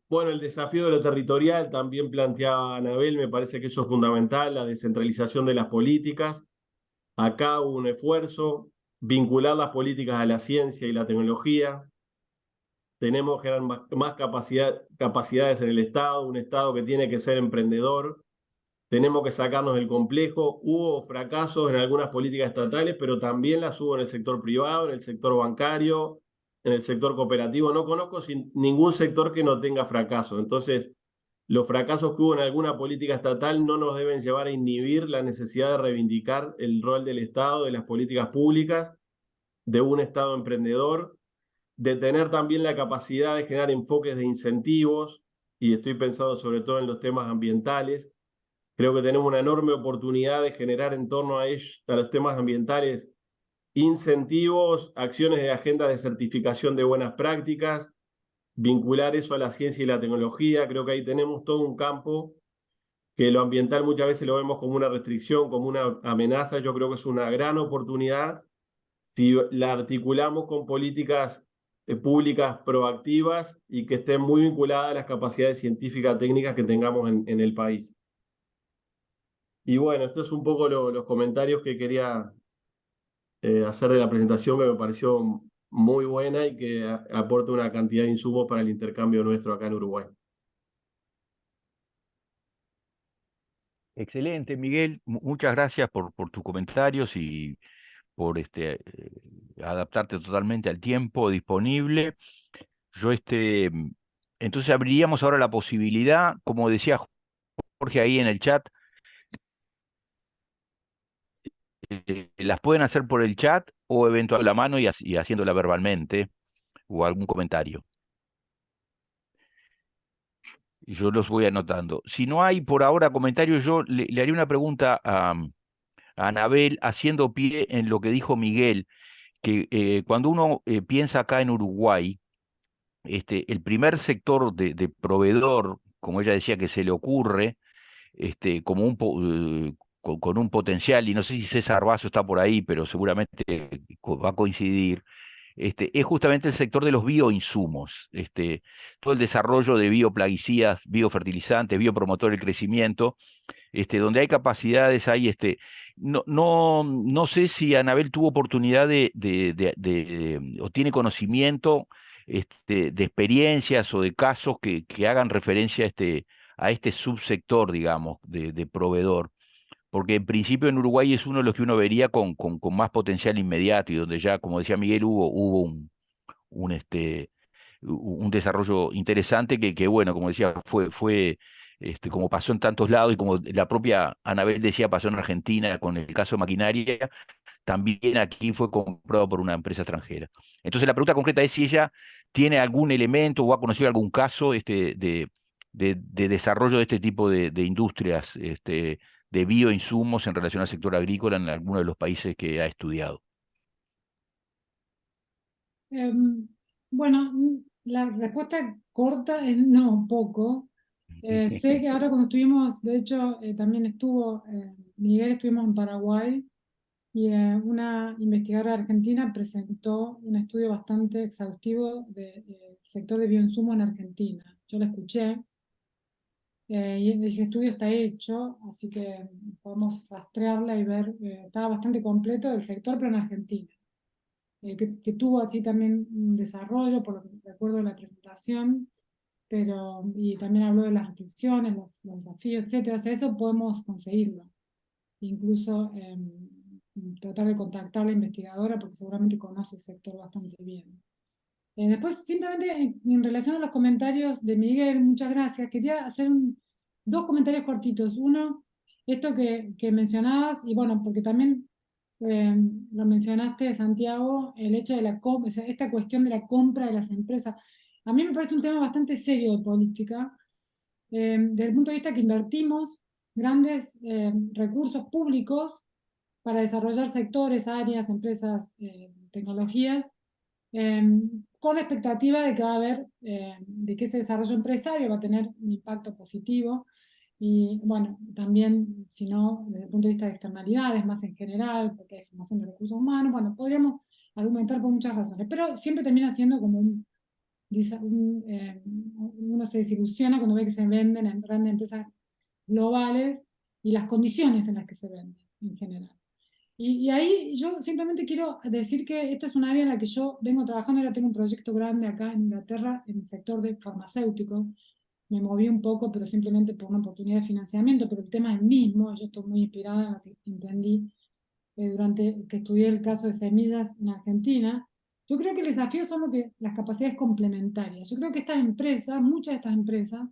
bueno, el desafío de lo territorial también planteaba Anabel, me parece que eso es fundamental, la descentralización de las políticas. Acá hubo un esfuerzo, vincular las políticas a la ciencia y la tecnología. Tenemos que dar más capacidades en el Estado, un Estado que tiene que ser emprendedor. Tenemos que sacarnos del complejo. Hubo fracasos en algunas políticas estatales, pero también las hubo en el sector privado, en el sector bancario, en el sector cooperativo. No conozco ningún sector que no tenga fracasos. Entonces, los fracasos que hubo en alguna política estatal no nos deben llevar a inhibir la necesidad de reivindicar el rol del Estado, de las políticas públicas, de un Estado emprendedor, de tener también la capacidad de generar enfoques de incentivos, y estoy pensando sobre todo en los temas ambientales. Creo que tenemos una enorme oportunidad de generar en torno a los temas ambientales incentivos, acciones de agenda de certificación de buenas prácticas, vincular eso a la ciencia y la tecnología. Creo que ahí tenemos todo un campo que lo ambiental muchas veces lo vemos como una restricción, como una amenaza. Yo creo que es una gran oportunidad si la articulamos con políticas públicas proactivas y que estén muy vinculadas a las capacidades científicas técnicas que tengamos en el país. Y bueno, estos son un poco los comentarios que quería hacer de la presentación, que me pareció muy buena y que aporta una cantidad de insumos para el intercambio nuestro acá en Uruguay. Excelente, Miguel. Muchas gracias por tus comentarios y por adaptarte totalmente al tiempo disponible. Yo entonces abriríamos ahora la posibilidad, como decía Jorge ahí en el chat, las pueden hacer por el chat o eventual la mano y haciéndola verbalmente o algún comentario. Y yo los voy anotando. Si no hay por ahora comentarios, yo le haría una pregunta a Anabel haciendo pie en lo que dijo Miguel, que cuando uno piensa acá en Uruguay, el primer sector de proveedor, como ella decía, que se le ocurre, como con un potencial, y no sé si César Basso está por ahí, pero seguramente va a coincidir, es justamente el sector de los bioinsumos, todo el desarrollo de bioplaguicidas, biofertilizantes, biopromotor del crecimiento, donde hay capacidades, no sé si Anabel tuvo oportunidad o tiene conocimiento de experiencias o de casos que hagan referencia a este subsector, digamos, de proveedor. Porque en principio en Uruguay es uno de los que uno vería con más potencial inmediato y donde ya, como decía Miguel, hubo un, este, un desarrollo interesante que bueno, como decía, fue como pasó en tantos lados y como la propia Anabel decía, pasó en Argentina con el caso de maquinaria, también aquí fue comprado por una empresa extranjera. Entonces la pregunta concreta es si ella tiene algún elemento o ha conocido algún caso de desarrollo de este tipo de industrias, de bioinsumos en relación al sector agrícola en alguno de los países que ha estudiado. Em, bueno, la respuesta corta es no, poco. Sé que ahora cuando estuvimos, de hecho, también estuvo Miguel, estuvimos en Paraguay y una investigadora argentina presentó un estudio bastante exhaustivo del sector de bioinsumos en Argentina. Yo la escuché y ese estudio está hecho, así que podemos rastrearla y ver, estaba bastante completo el sector, pero en Argentina. Que tuvo así también un desarrollo, por lo que recuerdo de la presentación, y también habló de las restricciones, los desafíos, etcétera. O sea, eso podemos conseguirlo. Incluso tratar de contactar a la investigadora porque seguramente conoce el sector bastante bien. Después, simplemente en relación a los comentarios de Miguel, muchas gracias. Quería hacer dos comentarios cortitos. Uno, esto que mencionabas, y bueno, porque también lo mencionaste, Santiago, el hecho de o sea, esta cuestión de la compra de las empresas. A mí me parece un tema bastante serio de política, desde el punto de vista que invertimos grandes recursos públicos para desarrollar sectores, áreas, empresas, tecnologías, con la expectativa de que va a haber, de que ese desarrollo empresario va a tener un impacto positivo y bueno, también, si no, desde el punto de vista de externalidades, más en general, porque hay formación de recursos humanos, bueno, podríamos argumentar por muchas razones, pero siempre termina siendo como uno se desilusiona cuando ve que se venden en grandes empresas globales y las condiciones en las que se venden en general. Y ahí yo simplemente quiero decir que esta es un área en la que yo vengo trabajando. Ahora tengo un proyecto grande acá en Inglaterra en el sector de farmacéutico. Me moví un poco, pero simplemente por una oportunidad de financiamiento, pero el tema es el mismo. Yo estoy muy inspirada en lo que entendí durante que estudié el caso de semillas en Argentina. Yo creo que el desafío son las capacidades complementarias. Yo creo que estas empresas, muchas de estas empresas,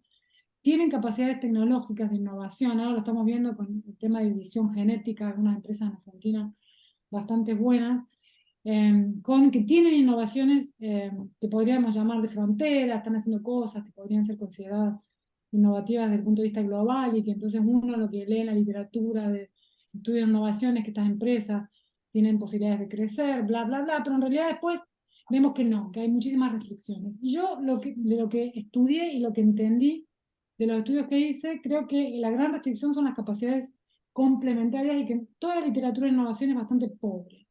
tienen capacidades tecnológicas de innovación. Ahora lo estamos viendo con el tema de edición genética, algunas empresas en Argentina bastante buenas, con que tienen innovaciones que podríamos llamar de frontera, están haciendo cosas que podrían ser consideradas innovativas desde el punto de vista global y que entonces uno lo que lee en la literatura de estudios de innovación es que estas empresas tienen posibilidades de crecer, bla, bla, bla, pero en realidad después vemos que no, que hay muchísimas restricciones. Y yo de lo que estudié y lo que entendí de los estudios que hice, creo que la gran restricción son las capacidades complementarias y que toda la literatura de innovación es bastante pobre.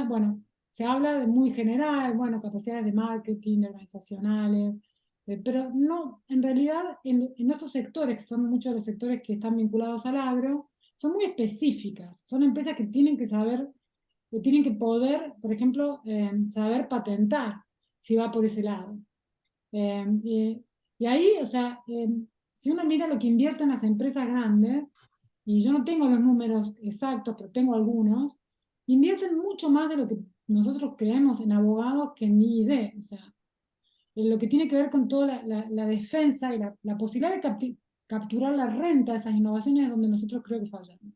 Bueno, se habla de muy general, bueno, capacidades de marketing, organizacionales, pero no, en realidad en estos sectores, que son muchos de los sectores que están vinculados al agro, son muy específicas. Son empresas que tienen que saber, que tienen que poder, por ejemplo, saber patentar si va por ese lado. Y ahí, o sea, si uno mira lo que invierten las empresas grandes, y yo no tengo los números exactos, pero tengo algunos, invierten mucho más de lo que nosotros creemos en abogados que ni idea. O sea, en lo que tiene que ver con toda la defensa y la posibilidad de capturar la renta de esas innovaciones es donde nosotros creo que fallamos.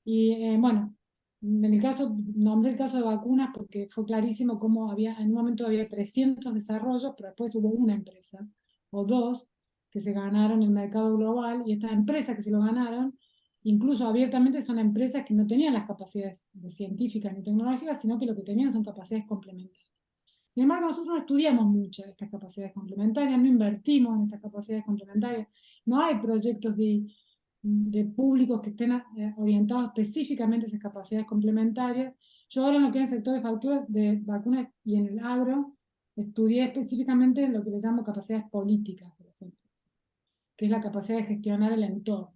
Y bueno, en el caso, nombré el caso de vacunas porque fue clarísimo cómo había, en un momento había 300 desarrollos, pero después hubo una empresa o dos que se ganaron el mercado global, y estas empresas que se lo ganaron, incluso abiertamente son empresas que no tenían las capacidades científicas ni tecnológicas, sino que lo que tenían son capacidades complementarias. Sin embargo, nosotros no estudiamos mucho estas capacidades complementarias, no invertimos en estas capacidades complementarias, no hay proyectos de públicos que estén orientados específicamente a esas capacidades complementarias. Yo ahora en lo que es el sector de vacunas y en el agro, estudié específicamente lo que le llamo capacidades políticas de las empresas, que es la capacidad de gestionar el entorno,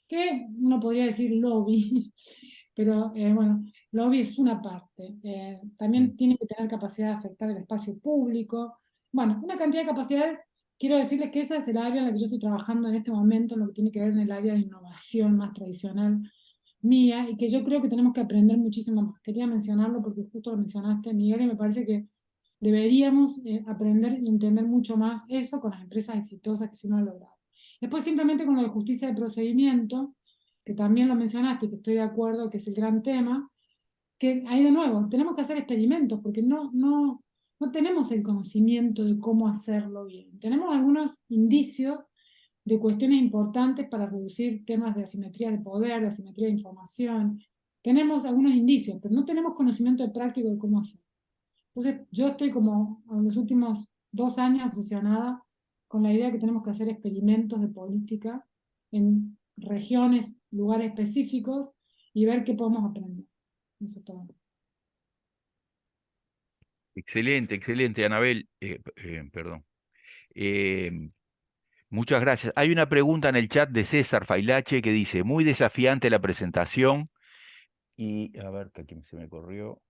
que uno podría decir lobby, pero bueno, lobby es una parte. También tiene que tener capacidad de afectar el espacio público. Bueno, una cantidad de capacidades. Quiero decirles que esa es el área en la que yo estoy trabajando en este momento, en lo que tiene que ver en el área de innovación más tradicional mía, y que yo creo que tenemos que aprender muchísimo más. Quería mencionarlo porque justo lo mencionaste, Miguel, y me parece que deberíamos aprender y entender mucho más eso con las empresas exitosas que sí lo han logrado. Después simplemente con lo de justicia de procedimiento, que también lo mencionaste y que estoy de acuerdo que es el gran tema, que ahí de nuevo tenemos que hacer experimentos porque no tenemos el conocimiento de cómo hacerlo bien. Tenemos algunos indicios de cuestiones importantes para reducir temas de asimetría de poder, de asimetría de información. Tenemos algunos indicios, pero no tenemos conocimiento de práctico de cómo hacerlo. Entonces, yo estoy como en los últimos 2 años obsesionada con la idea de que tenemos que hacer experimentos de política en regiones, lugares específicos y ver qué podemos aprender. Eso es todo. Excelente, excelente, Anabel. Perdón. Eh, Muchas gracias. Hay una pregunta en el chat de César Failache que dice, muy desafiante la presentación. Y a ver, que aquí se me corrió.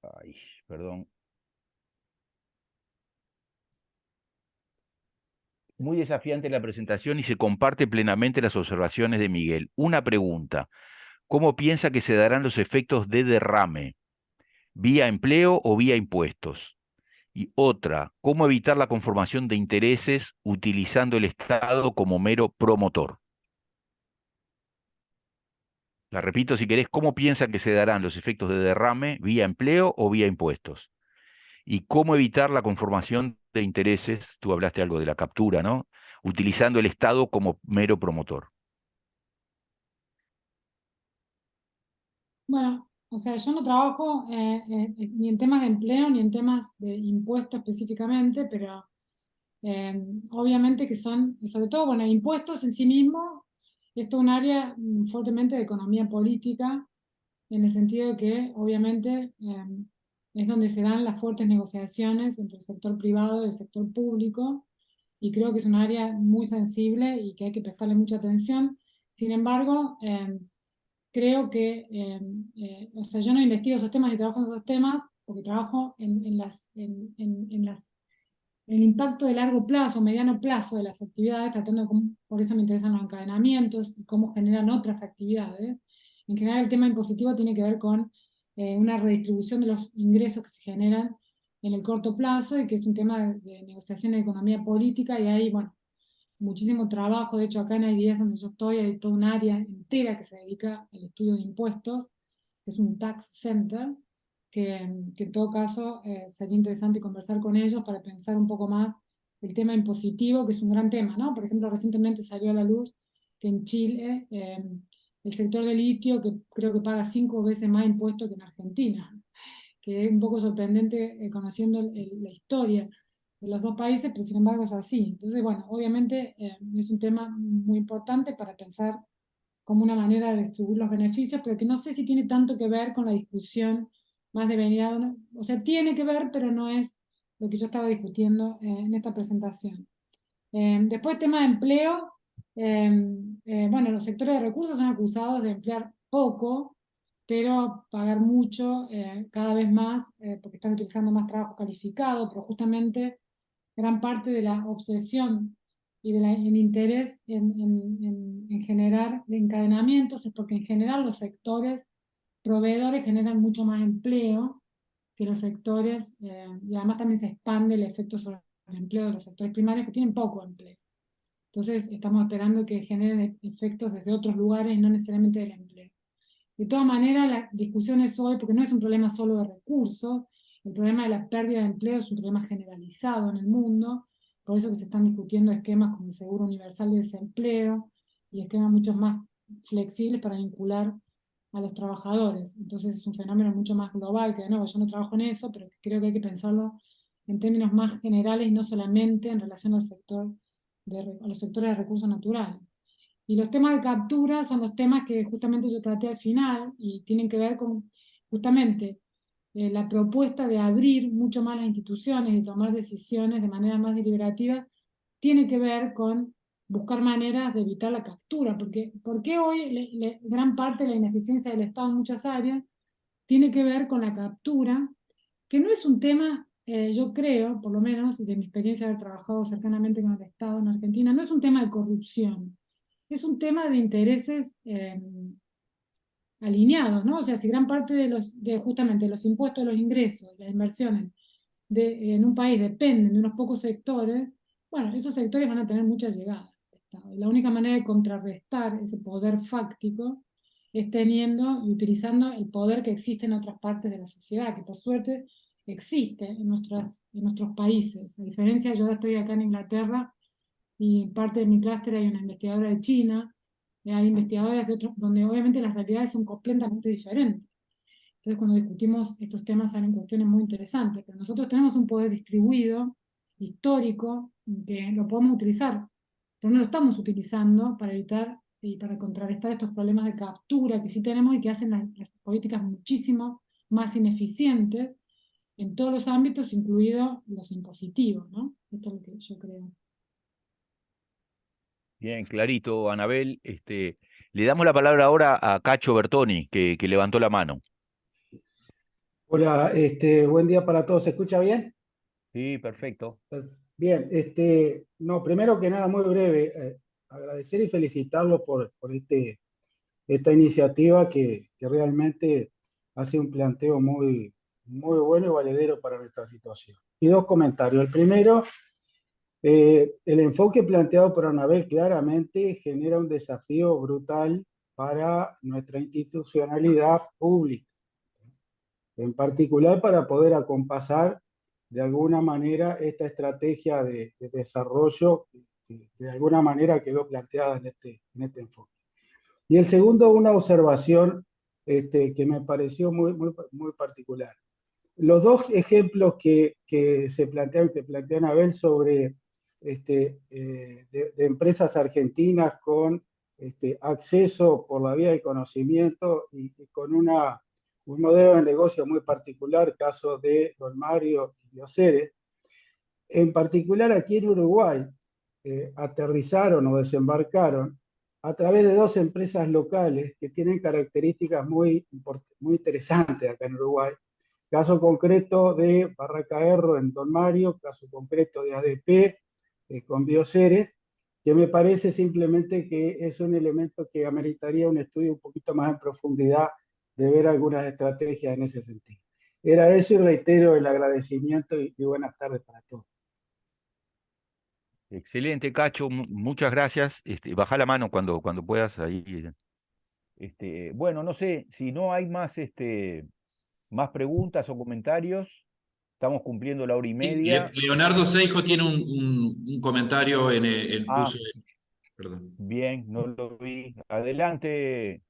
Ay, perdón. Muy desafiante la presentación y se comparte plenamente las observaciones de Miguel. Una pregunta, ¿cómo piensa que se darán los efectos de derrame? ¿Vía empleo o vía impuestos? Y otra, ¿cómo evitar la conformación de intereses utilizando el Estado como mero promotor? La repito si querés, ¿cómo piensa que se darán los efectos de derrame vía empleo o vía impuestos? Y cómo evitar la conformación de intereses, tú hablaste algo de la captura, ¿no? Utilizando el Estado como mero promotor. Bueno, o sea, yo no trabajo ni en temas de empleo ni en temas de impuestos específicamente, pero obviamente que son, sobre todo, bueno, impuestos en sí mismo, esto es un área fuertemente de economía política, en el sentido de que obviamente es donde se dan las fuertes negociaciones entre el sector privado y el sector público, y creo que es un área muy sensible y que hay que prestarle mucha atención. Sin embargo, creo que, o sea, yo no investigo esos temas ni trabajo en esos temas porque trabajo en el impacto de largo plazo, mediano plazo de las actividades, tratando de por eso me interesan los encadenamientos y cómo generan otras actividades. En general, el tema impositivo tiene que ver con una redistribución de los ingresos que se generan en el corto plazo, y que es un tema de negociación de economía política, y hay, bueno, muchísimo trabajo. De hecho, acá en IDS, donde yo estoy, hay toda un área entera que se dedica al estudio de impuestos, que es un tax center, que en todo caso sería interesante conversar con ellos para pensar un poco más el tema impositivo, que es un gran tema, ¿no? Por ejemplo, recientemente salió a la luz que en Chile el sector del litio, que creo que paga 5 veces más impuestos que en Argentina, que es un poco sorprendente conociendo la historia de los dos países, pero sin embargo es así. Entonces, bueno, obviamente es un tema muy importante para pensar como una manera de distribuir los beneficios, pero que no sé si tiene tanto que ver con la discusión más de venida, o sea, tiene que ver, pero no es lo que yo estaba discutiendo en esta presentación. Después, tema de empleo, bueno, los sectores de recursos son acusados de emplear poco, pero pagar mucho cada vez más, porque están utilizando más trabajo calificado, pero justamente gran parte de la obsesión y del interés en generar encadenamientos, es porque en general los sectores proveedores generan mucho más empleo que los sectores, y además también se expande el efecto sobre el empleo de los sectores primarios que tienen poco empleo. Entonces estamos esperando que generen efectos desde otros lugares y no necesariamente del empleo. De todas maneras, la discusión es hoy, porque no es un problema solo de recursos, el problema de la pérdida de empleo es un problema generalizado en el mundo, por eso que se están discutiendo esquemas como el Seguro Universal de Desempleo y esquemas mucho más flexibles para vincular a los trabajadores. Entonces es un fenómeno mucho más global, que de nuevo yo no trabajo en eso, pero creo que hay que pensarlo en términos más generales y no solamente en relación al sector a los sectores de recursos naturales. Y los temas de captura son los temas que justamente yo traté al final y tienen que ver con justamente la propuesta de abrir mucho más las instituciones y tomar decisiones de manera más deliberativa, tiene que ver con buscar maneras de evitar la captura, porque hoy gran parte de la ineficiencia del Estado en muchas áreas tiene que ver con la captura, que no es un tema, yo creo, por lo menos, y de mi experiencia de haber trabajado cercanamente con el Estado en Argentina, no es un tema de corrupción, es un tema de intereses alineados, ¿no? O sea, si gran parte de justamente los impuestos, los ingresos, las inversiones en un país dependen de unos pocos sectores, bueno, esos sectores van a tener mucha llegada al Estado. Y la única manera de contrarrestar ese poder fáctico es teniendo y utilizando el poder que existe en otras partes de la sociedad, que por suerte existe en nuestros países. A diferencia, yo ahora estoy acá en Inglaterra y en parte de mi clúster hay una investigadora de China, y hay investigadores de otros, donde obviamente las realidades son completamente diferentes. Entonces, cuando discutimos estos temas salen cuestiones muy interesantes, pero nosotros tenemos un poder distribuido, histórico, que lo podemos utilizar, pero no lo estamos utilizando para evitar y para contrarrestar estos problemas de captura que sí tenemos y que hacen las políticas muchísimo más ineficientes en todos los ámbitos, incluidos los impositivos, ¿no? Esto es lo que yo creo. Bien, clarito, Anabel. Le damos la palabra ahora a Cacho Bertoni, que levantó la mano. Hola, buen día para todos. ¿Se escucha bien? Sí, perfecto. Bien, no, primero que nada, muy breve, agradecer y felicitarlos por esta iniciativa que realmente hace un planteo muy, muy bueno y valedero para nuestra situación. Y dos comentarios. El primero, el enfoque planteado por Anabel claramente genera un desafío brutal para nuestra institucionalidad pública, en particular para poder acompasar de alguna manera esta estrategia de desarrollo que de alguna manera quedó planteada en este enfoque. Y el segundo, una observación que me pareció muy, muy, muy particular. Los dos ejemplos que se plantearon, que plantea Anabel sobre de empresas argentinas con acceso por la vía del conocimiento y con un modelo de negocio muy particular, caso de Don Mario y Bioceres. En particular aquí en Uruguay, aterrizaron o desembarcaron a través de dos empresas locales que tienen características muy, muy interesantes acá en Uruguay. Caso concreto de Barracaerro en Don Mario, caso concreto de ADP con Bioceres, que me parece simplemente que es un elemento que ameritaría un estudio un poquito más en profundidad de ver algunas estrategias en ese sentido. Era eso y reitero el agradecimiento y buenas tardes para todos. Excelente, Cacho, muchas gracias. Baja la mano cuando puedas ahí. Bueno, no sé, si no hay más preguntas o comentarios, estamos cumpliendo la hora y media. Leonardo Seijo tiene un comentario Ah, perdón. bien, no lo vi. Adelante.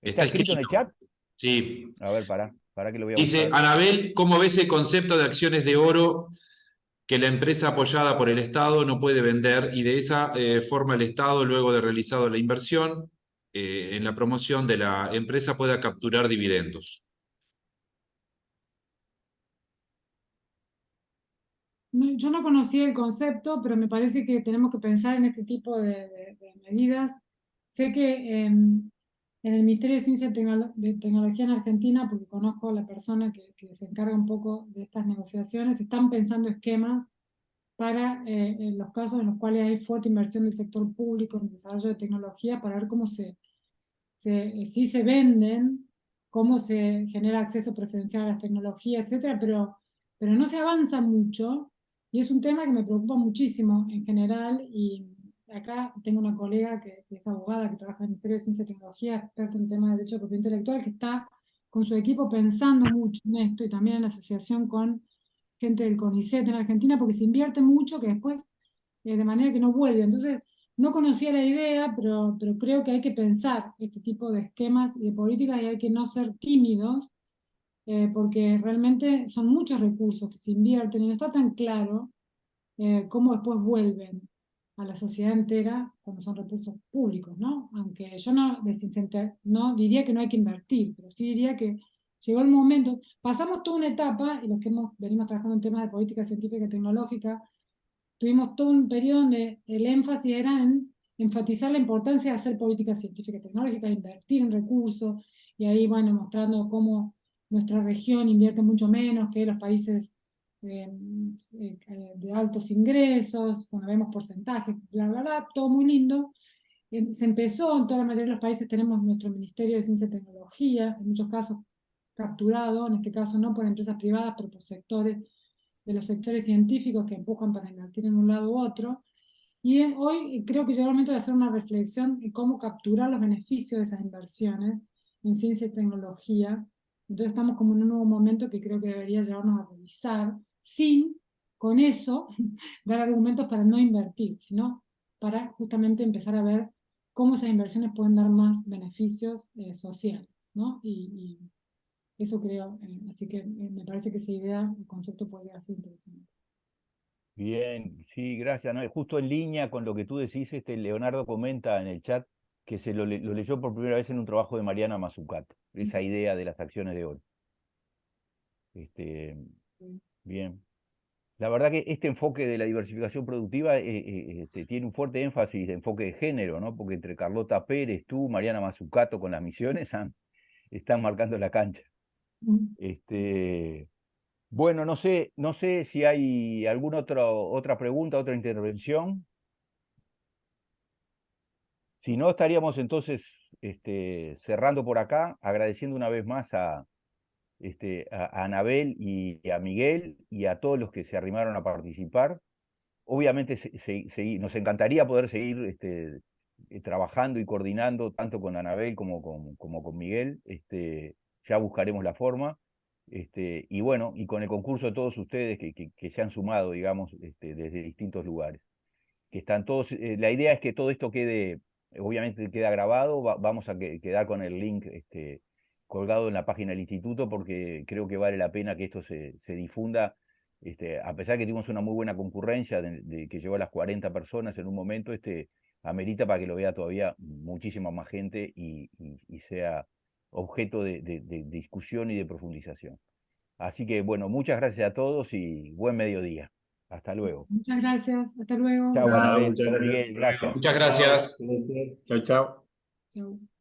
¿Está Está escrito en el escrito. chat? Sí. A ver, para que lo voy a Dice, buscar. Anabel, ¿cómo ves el concepto de acciones de oro que la empresa apoyada por el Estado no puede vender y de esa forma el Estado, luego de realizado la inversión en la promoción de la empresa, pueda capturar dividendos? Yo no conocía el concepto, pero me parece que tenemos que pensar en este tipo de medidas. Sé que en el Ministerio de Ciencia y Tecnología en Argentina, porque conozco a la persona que se encarga un poco de estas negociaciones, están pensando esquemas para en los casos en los cuales hay fuerte inversión del sector público en el desarrollo de tecnología, para ver cómo si se venden, cómo se genera acceso preferencial a las tecnologías, etcétera, pero no se avanza mucho, y es un tema que me preocupa muchísimo en general, y acá tengo una colega que es abogada, que trabaja en el Ministerio de Ciencia y Tecnología, experta en temas de derecho de propiedad intelectual, que está con su equipo pensando mucho en esto, y también en asociación con gente del CONICET en Argentina, porque se invierte mucho que después, de manera que no vuelve. Entonces, no conocía la idea, pero creo que hay que pensar este tipo de esquemas y de políticas, y hay que no ser tímidos, porque realmente son muchos recursos que se invierten y no está tan claro cómo después vuelven a la sociedad entera cuando son recursos públicos, ¿no? Aunque yo no diría que no hay que invertir, pero sí diría que llegó el momento, pasamos toda una etapa, y los que venimos trabajando en temas de política científica y tecnológica, tuvimos todo un periodo donde el énfasis era en enfatizar la importancia de hacer política científica y tecnológica, invertir en recursos, y ahí, bueno, mostrando cómo nuestra región invierte mucho menos que los países de altos ingresos, cuando vemos porcentajes, bla, bla, bla, todo muy lindo. Se empezó, en toda la mayoría de los países tenemos nuestro Ministerio de Ciencia y Tecnología, en muchos casos capturado, en este caso no por empresas privadas, pero por sectores, de los sectores científicos que empujan para invertir en un lado u otro. Y hoy creo que llegó el momento de hacer una reflexión en cómo capturar los beneficios de esas inversiones en ciencia y tecnología. Entonces estamos como en un nuevo momento que creo que debería llevarnos a revisar, sin con eso dar argumentos para no invertir, sino para justamente empezar a ver cómo esas inversiones pueden dar más beneficios sociales, ¿no? Y eso creo, así que me parece que esa idea, el concepto podría ser interesante. Bien, sí, gracias. No, justo en línea con lo que tú decís, Leonardo comenta en el chat que lo leyó por primera vez en un trabajo de Mariana Mazzucato, esa idea de las acciones de oro. Bien. La verdad que este enfoque de la diversificación productiva tiene un fuerte énfasis de enfoque de género, ¿no? Porque entre Carlota Pérez, tú, Mariana Mazzucato con las misiones están marcando la cancha. Bueno, no sé si hay alguna otra pregunta, otra intervención. Si no, estaríamos entonces cerrando por acá, agradeciendo una vez más a Anabel y a Miguel y a todos los que se arrimaron a participar. Obviamente nos encantaría poder seguir trabajando y coordinando tanto con Anabel como con Miguel. Ya buscaremos la forma. Y bueno, y con el concurso de todos ustedes que se han sumado, digamos, desde distintos lugares. Que están todos, la idea es que todo esto quede, obviamente queda grabado, vamos a quedar con el link colgado en la página del instituto, porque creo que vale la pena que esto se difunda, a pesar que tuvimos una muy buena concurrencia de que llegó a las 40 personas en un momento, amerita para que lo vea todavía muchísima más gente y sea objeto de discusión y de profundización. Así que bueno, muchas gracias a todos y buen mediodía. Hasta luego. Muchas gracias. Hasta luego. Chao, Anabel. Muchas Chao, gracias. Miguel. Gracias. Muchas gracias. Chao, chao. Chao.